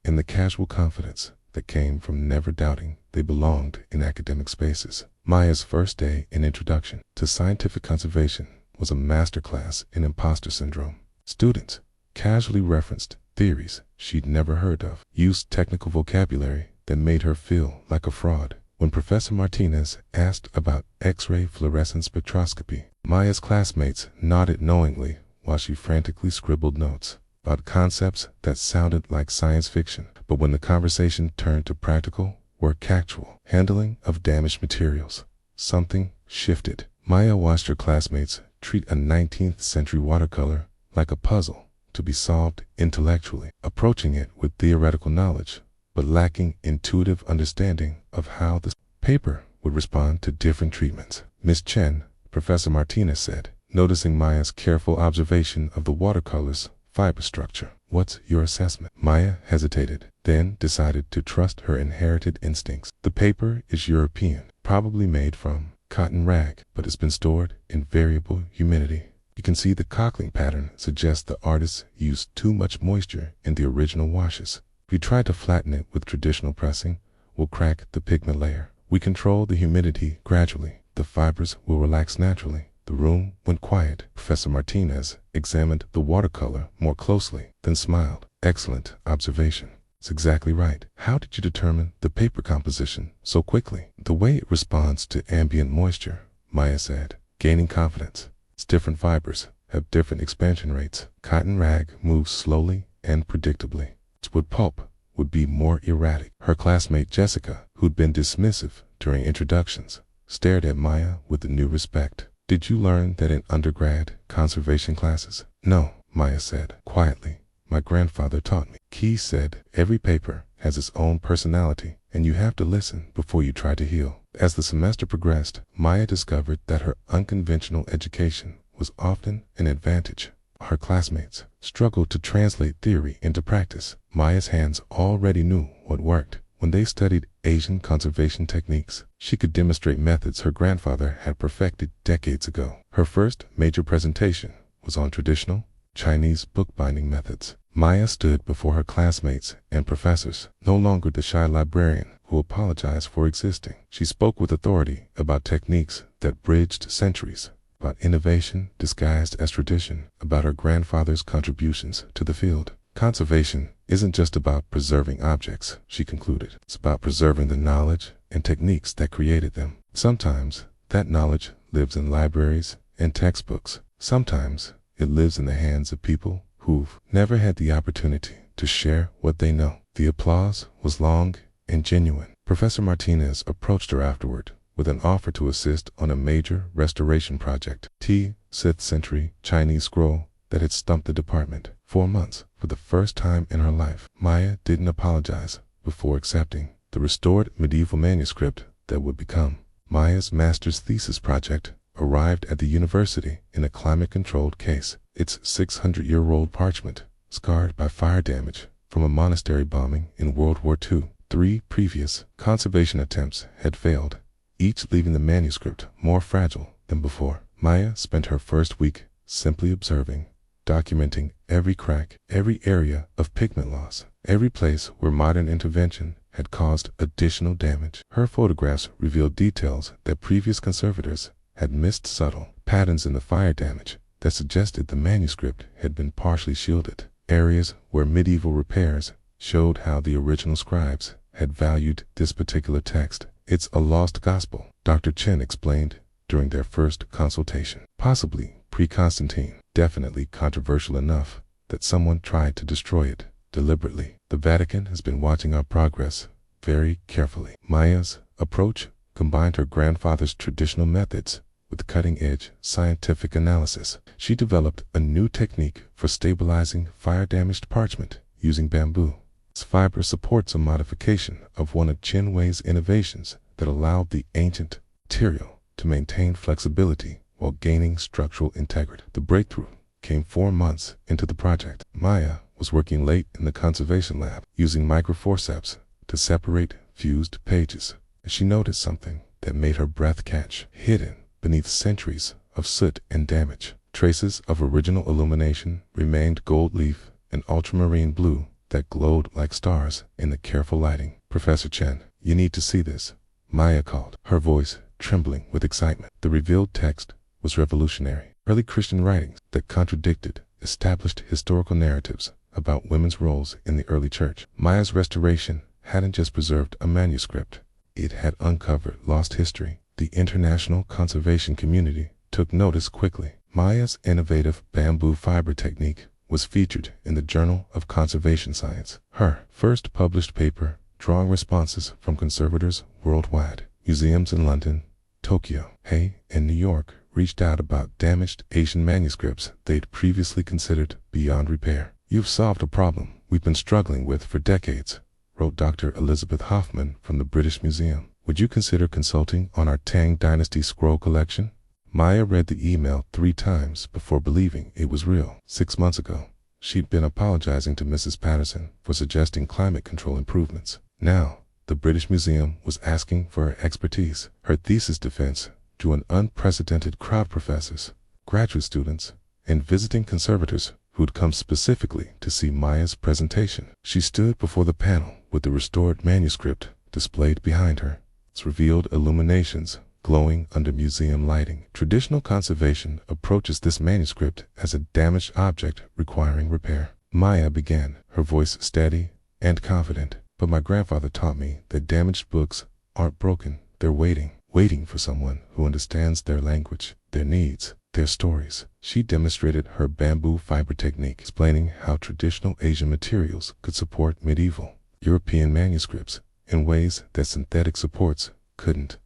and the casual confidence that came from never doubting they belonged in academic spaces. Maya's first day in Introduction to Scientific Conservation was a masterclass in imposter syndrome. Students casually referenced theories she'd never heard of, used technical vocabulary that made her feel like a fraud. When Professor Martinez asked about X-ray fluorescence spectroscopy, Maya's classmates nodded knowingly while she frantically scribbled notes about concepts that sounded like science fiction. But when the conversation turned to practical work, actual handling of damaged materials, something shifted. Maya watched her classmates treat a 19th century watercolor like a puzzle to be solved intellectually, approaching it with theoretical knowledge, but lacking intuitive understanding of how the paper would respond to different treatments. Miss Chen, Professor Martinez said, noticing Maya's careful observation of the watercolor's fiber structure. What's your assessment? Maya hesitated, then decided to trust her inherited instincts. The paper is European, probably made from cotton rag, but it's been stored in variable humidity. You can see the cockling pattern suggests the artist used too much moisture in the original washes. If you try to flatten it with traditional pressing, we'll crack the pigment layer. We control the humidity gradually. The fibers will relax naturally. The room went quiet. Professor Martinez examined the watercolor more closely, then smiled. Excellent observation. It's exactly right. How did you determine the paper composition so quickly? The way it responds to ambient moisture, Maya said, gaining confidence. Its different fibers have different expansion rates. Cotton rag moves slowly and predictably. Its wood pulp would be more erratic. Her classmate Jessica, who'd been dismissive during introductions, stared at Maya with a new respect. Did you learn that in undergrad conservation classes? No, Maya said quietly. My grandfather taught me. Key said every paper has its own personality, and you have to listen before you try to heal. As the semester progressed, Maya discovered that her unconventional education was often an advantage. Her classmates struggled to translate theory into practice. Maya's hands already knew what worked. When they studied Asian conservation techniques, she could demonstrate methods her grandfather had perfected decades ago. Her first major presentation was on traditional Chinese bookbinding methods. Maya stood before her classmates and professors, no longer the shy librarian who apologized for existing. She spoke with authority about techniques that bridged centuries, about innovation disguised as tradition, about her grandfather's contributions to the field. Conservation isn't just about preserving objects, she concluded. It's about preserving the knowledge and techniques that created them. Sometimes that knowledge lives in libraries and textbooks. Sometimes it lives in the hands of people who've never had the opportunity to share what they know. The applause was long and genuine. Professor Martinez approached her afterward with an offer to assist on a major restoration project. T. 6th century Chinese scroll that had stumped the department. 4 months. For the first time in her life, Maya didn't apologize before accepting the restored medieval manuscript that would become Maya's master's thesis project. Arrived at the university in a climate-controlled case. Its 600-year-old parchment, scarred by fire damage from a monastery bombing in World War II. 3 previous conservation attempts had failed, each leaving the manuscript more fragile than before. Maya spent her first week simply observing, documenting every crack, every area of pigment loss, every place where modern intervention had caused additional damage. Her photographs revealed details that previous conservators had missed, subtle patterns in the fire damage that suggested the manuscript had been partially shielded, areas where medieval repairs showed how the original scribes had valued this particular text. It's a lost gospel, Dr. Chen explained during their first consultation. Possibly pre-Constantine, definitely controversial enough that someone tried to destroy it deliberately. The Vatican has been watching our progress very carefully. Maya's approach combined her grandfather's traditional methods with cutting-edge scientific analysis. She developed a new technique for stabilizing fire-damaged parchment using bamboo. Its fiber supports a modification of one of Chen Wei's innovations that allowed the ancient material to maintain flexibility while gaining structural integrity. The breakthrough came 4 months into the project. Maya was working late in the conservation lab, using microforceps to separate fused pages. She noticed something that made her breath catch. Hidden beneath centuries of soot and damage, traces of original illumination remained: gold leaf and ultramarine blue that glowed like stars in the careful lighting. Professor Chen, you need to see this, Maya called, her voice trembling with excitement. The revealed text was revolutionary. Early Christian writings that contradicted established historical narratives about women's roles in the early church. Maya's restoration hadn't just preserved a manuscript, it had uncovered lost history. The international conservation community took notice quickly. Maya's innovative bamboo fiber technique was featured in the Journal of Conservation Science. Her first published paper drawing responses from conservators worldwide. Museums in London, Tokyo, and New York reached out about damaged Asian manuscripts they'd previously considered beyond repair. You've solved a problem we've been struggling with for decades, wrote Dr. Elizabeth Hoffman from the British Museum. Would you consider consulting on our Tang Dynasty scroll collection? Maya read the email 3 times before believing it was real. 6 months ago, she'd been apologizing to Mrs. Patterson for suggesting climate control improvements. Now, the British Museum was asking for her expertise. Her thesis defense drew an unprecedented crowd of professors, graduate students, and visiting conservators who'd come specifically to see Maya's presentation. She stood before the panel with the restored manuscript displayed behind her, its revealed illuminations glowing under museum lighting. Traditional conservation approaches this manuscript as a damaged object requiring repair. Maya began, her voice steady and confident. But my grandfather taught me that damaged books aren't broken, they're waiting for someone who understands their language, their needs, their stories. She demonstrated her bamboo fiber technique, explaining how traditional Asian materials could support medieval European manuscripts in ways that synthetic supports couldn't.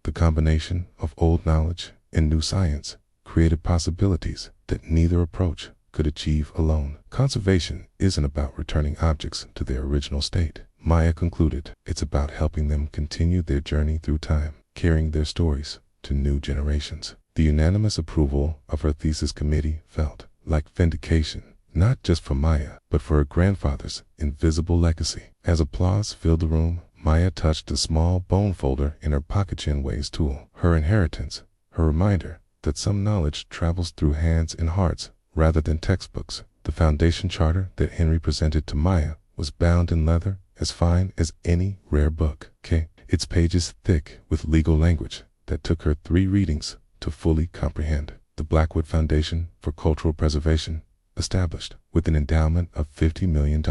The combination of old knowledge and new science created possibilities that neither approach could achieve alone. Conservation isn't about returning objects to their original state, Maya concluded. It's about helping them continue their journey through time, carrying their stories to new generations. The unanimous approval of her thesis committee felt like vindication, not just for Maya, but for her grandfather's invisible legacy. As applause filled the room, Maya touched a small bone folder in her pocket chinwei's tool. Her inheritance, her reminder that some knowledge travels through hands and hearts rather than textbooks. The foundation charter that Henry presented to Maya was bound in leather as fine as any rare book. Its pages thick with legal language that took her 3 readings to fully comprehend. The Blackwood Foundation for Cultural Preservation, established with an endowment of $50 million,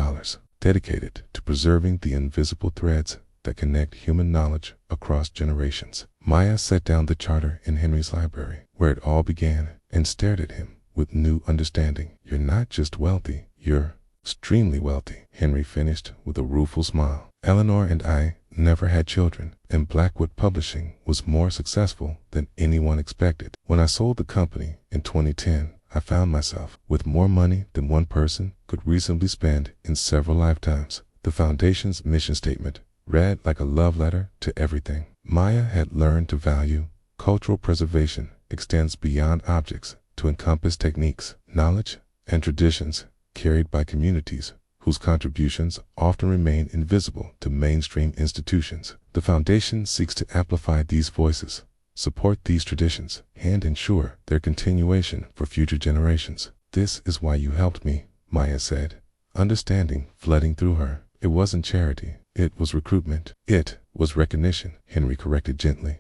dedicated to preserving the invisible threads that connect human knowledge across generations. Maya set down the charter in Henry's library, where it all began, and stared at him with new understanding. "You're not just wealthy, you're extremely wealthy," Henry finished with a rueful smile. "Eleanor and I never had children, and Blackwood Publishing was more successful than anyone expected. When I sold the company in 2010, I found myself with more money than one person could reasonably spend in several lifetimes." The foundation's mission statement read like a love letter to everything Maya had learned to value. Cultural preservation extends beyond objects to encompass techniques, knowledge, and traditions carried by communities whose contributions often remain invisible to mainstream institutions. The foundation seeks to amplify these voices, support these traditions, and ensure their continuation for future generations. "This is why you helped me," Maya said, understanding flooding through her. "It wasn't charity, it was recruitment." "It was recognition," Henry corrected gently.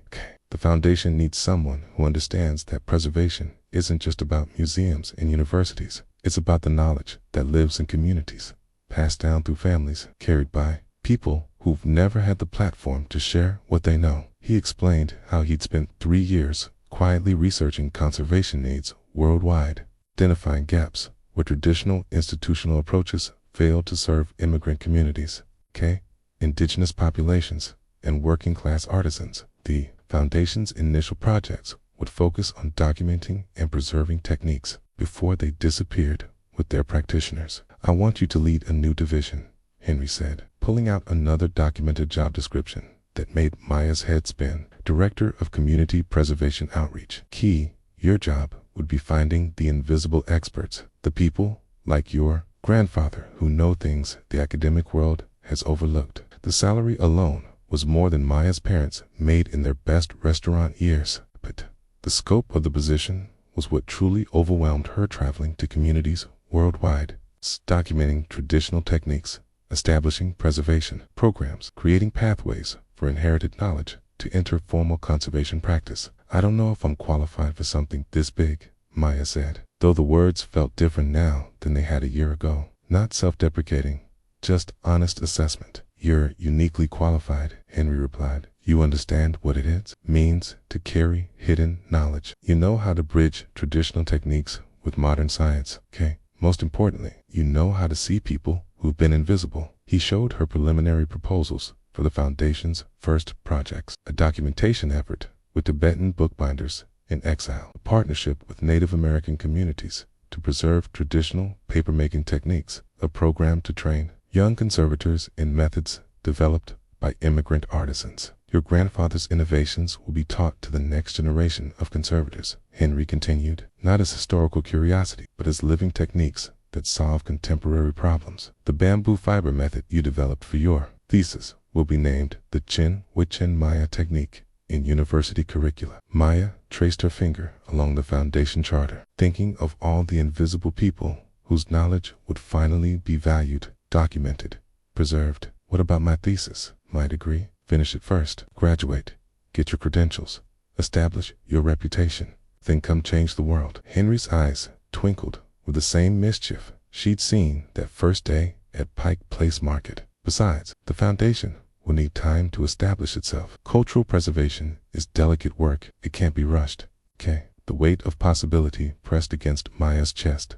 The foundation needs someone who understands that preservation isn't just about museums and universities. It's about the knowledge that lives in communities, passed down through families, carried by people who've never had the platform to share what they know. He explained how he'd spent 3 years quietly researching conservation needs worldwide, identifying gaps where traditional institutional approaches failed to serve immigrant communities, indigenous populations, and working-class artisans. The foundation's initial projects would focus on documenting and preserving techniques before they disappeared with their practitioners. "I want you to lead a new division," Henry said, pulling out another documented job description that made Maya's head spin. "Director of Community Preservation Outreach. Your job would be finding the invisible experts, the people like your grandfather who know things the academic world has overlooked." The salary alone was more than Maya's parents made in their best restaurant years, but the scope of the position was what truly overwhelmed her. Traveling to communities worldwide, documenting traditional techniques, establishing preservation programs, creating pathways for inherited knowledge to enter formal conservation practice. "I don't know if I'm qualified for something this big," Maya said, though the words felt different now than they had a year ago. Not self-deprecating, just honest assessment. "You're uniquely qualified," Henry replied. "You understand what it means to carry hidden knowledge. You know how to bridge traditional techniques with modern science, Most importantly, you know how to see people who've been invisible." He showed her preliminary proposals for the foundation's first projects: a documentation effort with Tibetan bookbinders in exile, a partnership with Native American communities to preserve traditional papermaking techniques, a program to train young conservators in methods developed by immigrant artisans. "Your grandfather's innovations will be taught to the next generation of conservators," Henry continued, "not as historical curiosity, but as living techniques that solve contemporary problems. The bamboo fiber method you developed for your thesis will be named the Chin Maya technique in university curricula." Maya traced her finger along the foundation charter, thinking of all the invisible people whose knowledge would finally be valued, documented, preserved. "What about my thesis? My degree? Finish it first, graduate, get your credentials, establish your reputation, then come change the world." Henry's eyes twinkled with the same mischief she'd seen that first day at Pike Place Market. "Besides, the foundation will need time to establish itself. Cultural preservation is delicate work. It can't be rushed, The weight of possibility pressed against Maya's chest.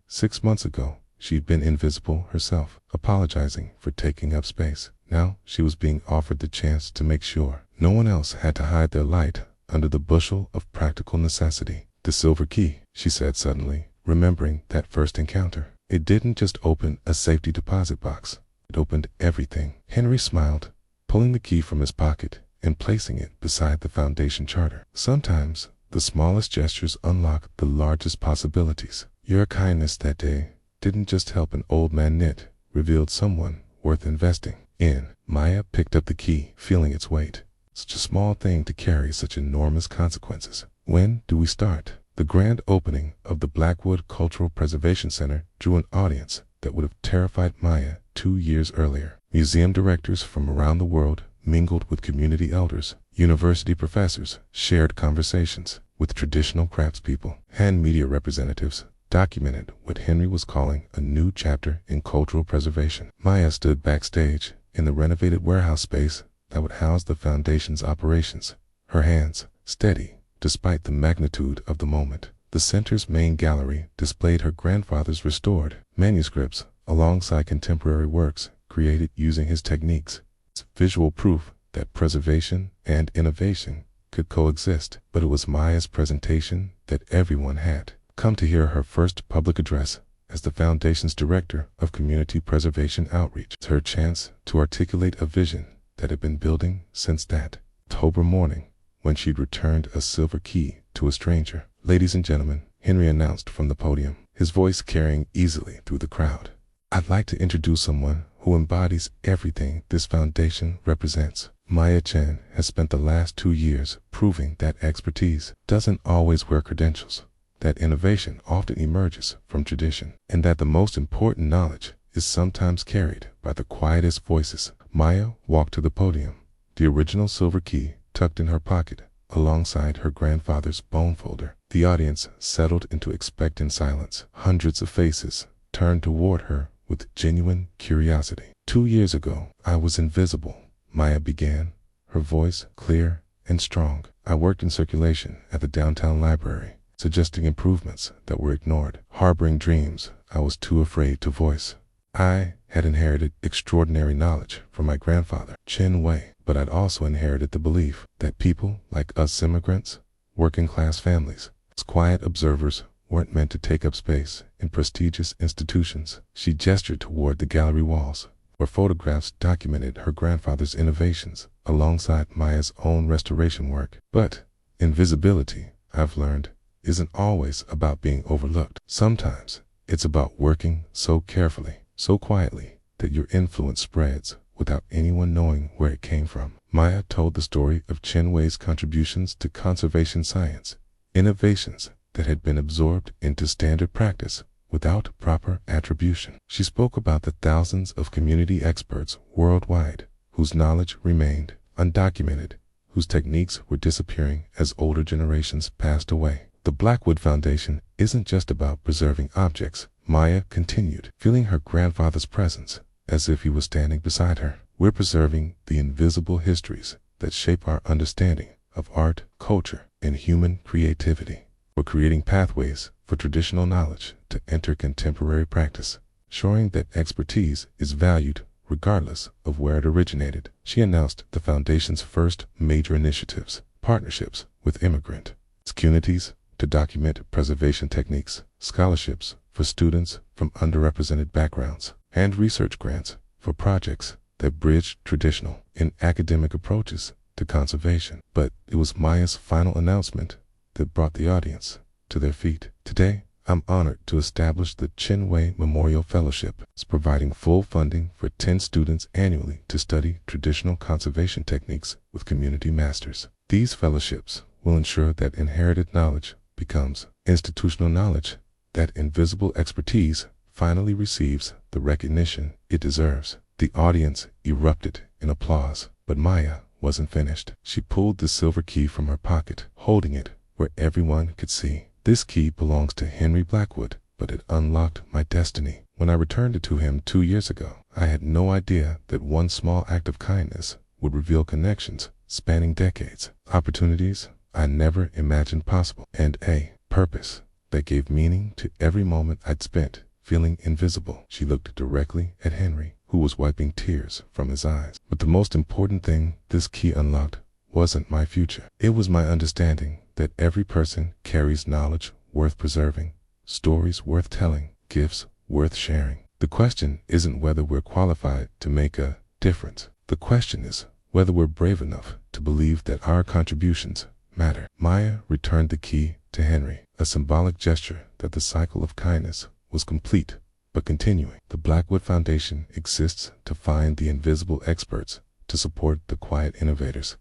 6 months ago, she'd been invisible herself, apologizing for taking up space. Now she was being offered the chance to make sure no one else had to hide their light under the bushel of practical necessity. "The silver key," she said suddenly, remembering that first encounter. "It didn't just open a safety deposit box. It opened everything." Henry smiled, pulling the key from his pocket and placing it beside the foundation charter. "Sometimes the smallest gestures unlock the largest possibilities. Your kindness that day didn't just help an old man knit, revealed someone worth investing in. Maya picked up the key, feeling its weight. Such a small thing to carry such enormous consequences. When do we start? The grand opening of the Blackwood Cultural Preservation Center drew an audience that would have terrified Maya 2 years earlier. Museum directors from around the world mingled with community elders. University professors shared conversations with traditional craftspeople, and media representatives documented what Henry was calling a new chapter in cultural preservation. Maya stood backstage in the renovated warehouse space that would house the foundation's operations, her hands steady despite the magnitude of the moment. The center's main gallery displayed her grandfather's restored manuscripts alongside contemporary works created using his techniques. It's visual proof that preservation and innovation could coexist. But it was Maya's presentation that everyone had come to hear. Her first public address as the Foundation's Director of Community Preservation Outreach. It's her chance to articulate a vision that had been building since that October morning when she'd returned a silver key to a stranger. "Ladies and gentlemen," Henry announced from the podium, his voice carrying easily through the crowd, "I'd like to introduce someone who embodies everything this foundation represents." Maya Chen has spent the last 2 years proving that expertise doesn't always wear credentials, that innovation often emerges from tradition, and that the most important knowledge is sometimes carried by the quietest voices. Maya walked to the podium, the original silver key tucked in her pocket alongside her grandfather's bone folder. The audience settled into expectant silence. Hundreds of faces turned toward her with genuine curiosity. "2 years ago, I was invisible," Maya began, her voice clear and strong. "I worked in circulation at the downtown library, suggesting improvements that were ignored, harboring dreams I was too afraid to voice. I had inherited extraordinary knowledge from my grandfather, Chen Wei, but I'd also inherited the belief that people like us immigrants, working-class families, as quiet observers, weren't meant to take up space in prestigious institutions." She gestured toward the gallery walls, where photographs documented her grandfather's innovations alongside Maya's own restoration work. "But invisibility, I've learned, isn't always about being overlooked. Sometimes it's about working so carefully, so quietly, that your influence spreads without anyone knowing where it came from." Maya told the story of Chen Wei's contributions to conservation science, innovations that had been absorbed into standard practice without proper attribution. She spoke about the thousands of community experts worldwide whose knowledge remained undocumented, whose techniques were disappearing as older generations passed away. "The Blackwood Foundation isn't just about preserving objects," Maya continued, feeling her grandfather's presence as if he was standing beside her. "We're preserving the invisible histories that shape our understanding of art, culture, and human creativity. We're creating pathways for traditional knowledge to enter contemporary practice, showing that expertise is valued regardless of where it originated." She announced the Foundation's first major initiatives, partnerships with immigrant communities to document preservation techniques, scholarships for students from underrepresented backgrounds, and research grants for projects that bridge traditional and academic approaches to conservation. But it was Maya's final announcement that brought the audience to their feet. "Today, I'm honored to establish the Chen Wei Memorial Fellowship. It's providing full funding for 10 students annually to study traditional conservation techniques with community masters. These fellowships will ensure that inherited knowledge becomes institutional knowledge, that invisible expertise finally receives the recognition it deserves." The audience erupted in applause, but Maya wasn't finished. She pulled the silver key from her pocket, holding it where everyone could see. "This key belongs to Henry Blackwood, but it unlocked my destiny. When I returned it to him 2 years ago, I had no idea that one small act of kindness would reveal connections spanning decades, opportunities I never imagined possible, and a purpose that gave meaning to every moment I'd spent feeling invisible." She looked directly at Henry, who was wiping tears from his eyes. "But the most important thing this key unlocked wasn't my future. It was my understanding that every person carries knowledge worth preserving, stories worth telling, gifts worth sharing. The question isn't whether we're qualified to make a difference. The question is whether we're brave enough to believe that our contributions matter." Maya returned the key to Henry, a symbolic gesture that the cycle of kindness was complete but continuing. The Blackwood Foundation exists to find the invisible experts, to support the quiet innovators,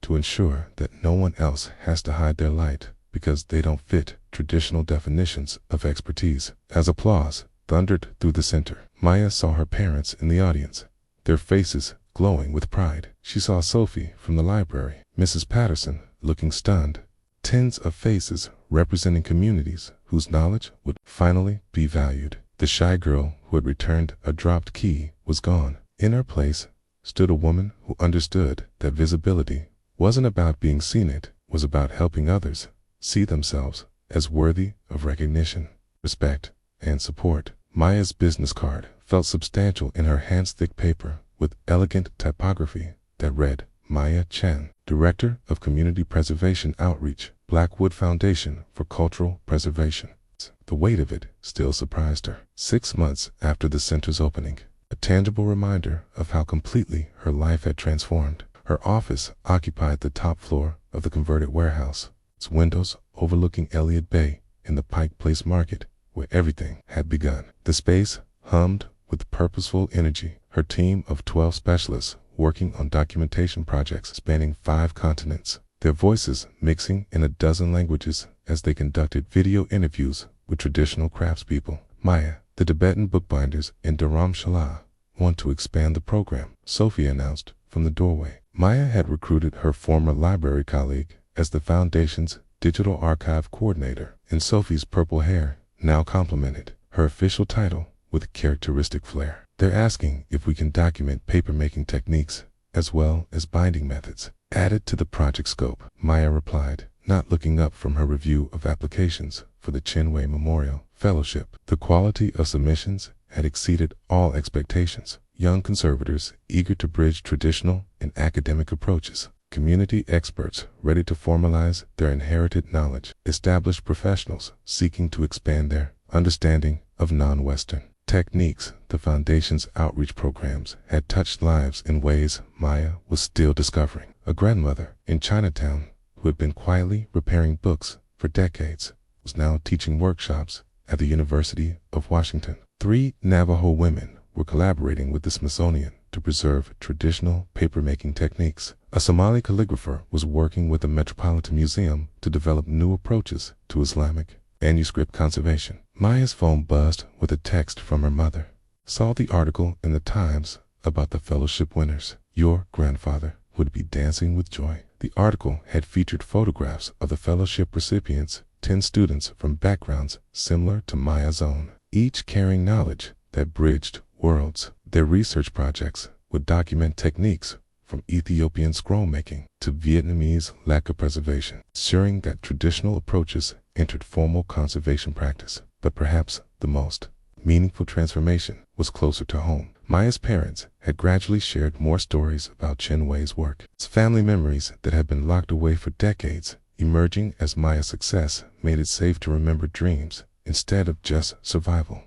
to ensure that no one else has to hide their light because they don't fit traditional definitions of expertise. As applause thundered through the center, Maya saw her parents in the audience, their faces glowing with pride. She saw Sophie from the library, Mrs. Patterson looking stunned, tens of faces representing communities whose knowledge would finally be valued. The shy girl who had returned a dropped key was gone. In her place stood a woman who understood that visibility wasn't about being seen, it was about helping others see themselves as worthy of recognition, respect, and support. Maya's business card felt substantial in her hands, thick paper with elegant typography that read, Maya Chen, Director of Community Preservation Outreach, Blackwood Foundation for Cultural Preservation. The weight of it still surprised her. 6 months after the center's opening, a tangible reminder of how completely her life had transformed. Her office occupied the top floor of the converted warehouse, its windows overlooking Elliott Bay in the Pike Place Market, where everything had begun. The space hummed with purposeful energy. Her team of 12 specialists working on documentation projects spanning 5 continents, their voices mixing in a dozen languages as they conducted video interviews with traditional craftspeople. Maya, the Tibetan bookbinders in Dharamshala, want to expand the program, Sophie announced from the doorway. Maya had recruited her former library colleague as the Foundation's digital archive coordinator, and Sophie's purple hair now complemented her official title with characteristic flair. They're asking if we can document papermaking techniques as well as binding methods. Added to the project scope, Maya replied, not looking up from her review of applications for the Chinwei Memorial Fellowship. The quality of submissions had exceeded all expectations. Young conservators eager to bridge traditional and academic approaches, community experts ready to formalize their inherited knowledge, established professionals seeking to expand their understanding of non-Western techniques. The Foundation's outreach programs had touched lives in ways Maya was still discovering. A grandmother in Chinatown who had been quietly repairing books for decades was now teaching workshops at the University of Washington. 3 Navajo women were collaborating with the Smithsonian to preserve traditional papermaking techniques. A Somali calligrapher was working with the Metropolitan Museum to develop new approaches to Islamic manuscript conservation. Maya's phone buzzed with a text from her mother. Saw the article in the Times about the fellowship winners. Your grandfather would be dancing with joy. The article had featured photographs of the fellowship recipients, 10 students from backgrounds similar to Maya's own, each carrying knowledge that bridged worlds. Their research projects would document techniques from Ethiopian scroll making to Vietnamese lacquer preservation, ensuring that traditional approaches entered formal conservation practice. But perhaps the most meaningful transformation was closer to home. Maya's parents had gradually shared more stories about Chinwei's work, its family memories that had been locked away for decades, emerging as Maya's success made it safe to remember dreams instead of just survival.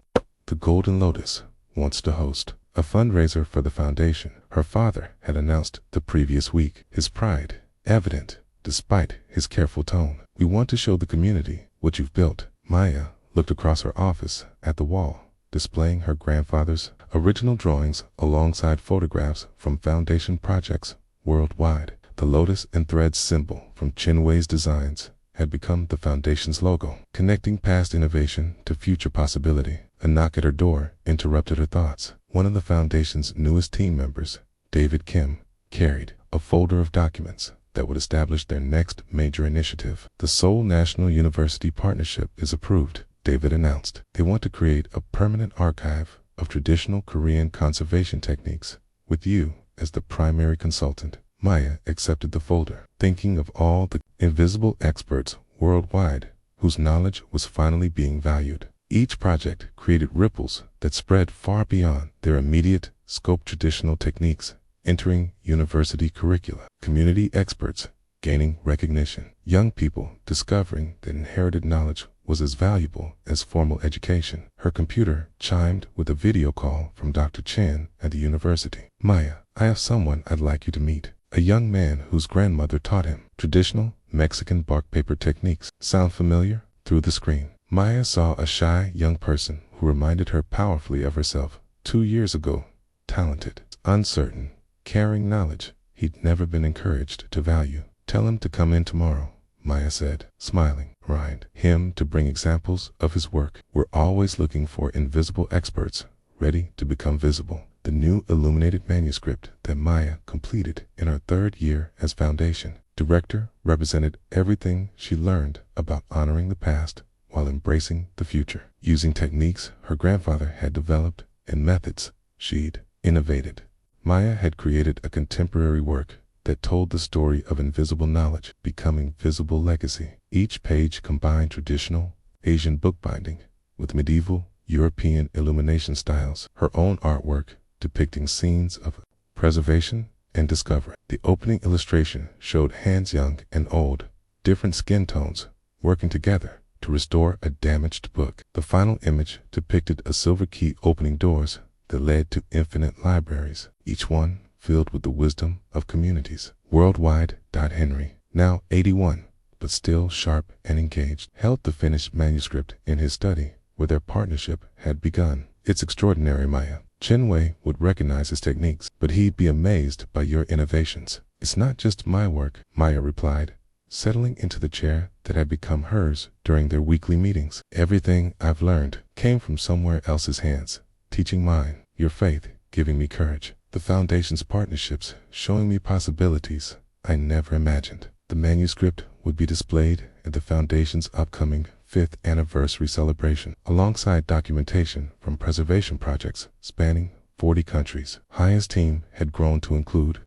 The Golden Lotus wants to host a fundraiser for the foundation, her father had announced the previous week, his pride evident despite his careful tone. We want to show the community what you've built. Maya looked across her office at the wall, displaying her grandfather's original drawings alongside photographs from foundation projects worldwide. The lotus and threads symbol from Chinwei's designs had become the foundation's logo, connecting past innovation to future possibility. A knock at her door interrupted her thoughts. One of the foundation's newest team members, David Kim, carried a folder of documents that would establish their next major initiative. The Seoul National University Partnership is approved, David announced. They want to create a permanent archive of traditional Korean conservation techniques, with you as the primary consultant. Maya accepted the folder, thinking of all the invisible experts worldwide whose knowledge was finally being valued. Each project created ripples that spread far beyond their immediate scope. Traditional techniques entering university curricula, community experts gaining recognition, young people discovering that inherited knowledge was as valuable as formal education. Her computer chimed with a video call from Dr. Chen at the university. Maya, I have someone I'd like you to meet. A young man whose grandmother taught him traditional Mexican bark paper techniques. Sound familiar? Through the screen, Maya saw a shy young person who reminded her powerfully of herself 2 years ago. Talented, uncertain, carrying knowledge he'd never been encouraged to value. Tell him to come in tomorrow, Maya said, smiling. Remind him to bring examples of his work. We're always looking for invisible experts, ready to become visible. The new illuminated manuscript that Maya completed in her 3rd year as foundation director represented everything she learned about honoring the past while embracing the future, using techniques her grandfather had developed and methods she'd innovated. Maya had created a contemporary work that told the story of invisible knowledge becoming visible legacy. Each page combined traditional Asian bookbinding with medieval European illumination styles, her own artwork depicting scenes of preservation and discovery. The opening illustration showed hands young and old, different skin tones, working together to restore a damaged book. The final image depicted a silver key opening doors that led to infinite libraries, each one filled with the wisdom of communities worldwide. Henry, now 81, but still sharp and engaged, held the finished manuscript in his study where their partnership had begun. It's extraordinary, Maya. Chinwei would recognize his techniques, but he'd be amazed by your innovations. It's not just my work, Maya replied, settling into the chair that had become hers during their weekly meetings. Everything I've learned came from somewhere else's hands, teaching mine, your faith giving me courage, the Foundation's partnerships showing me possibilities I never imagined. The manuscript would be displayed at the Foundation's upcoming 5th anniversary celebration, alongside documentation from preservation projects spanning 40 countries. Haya's team had grown to include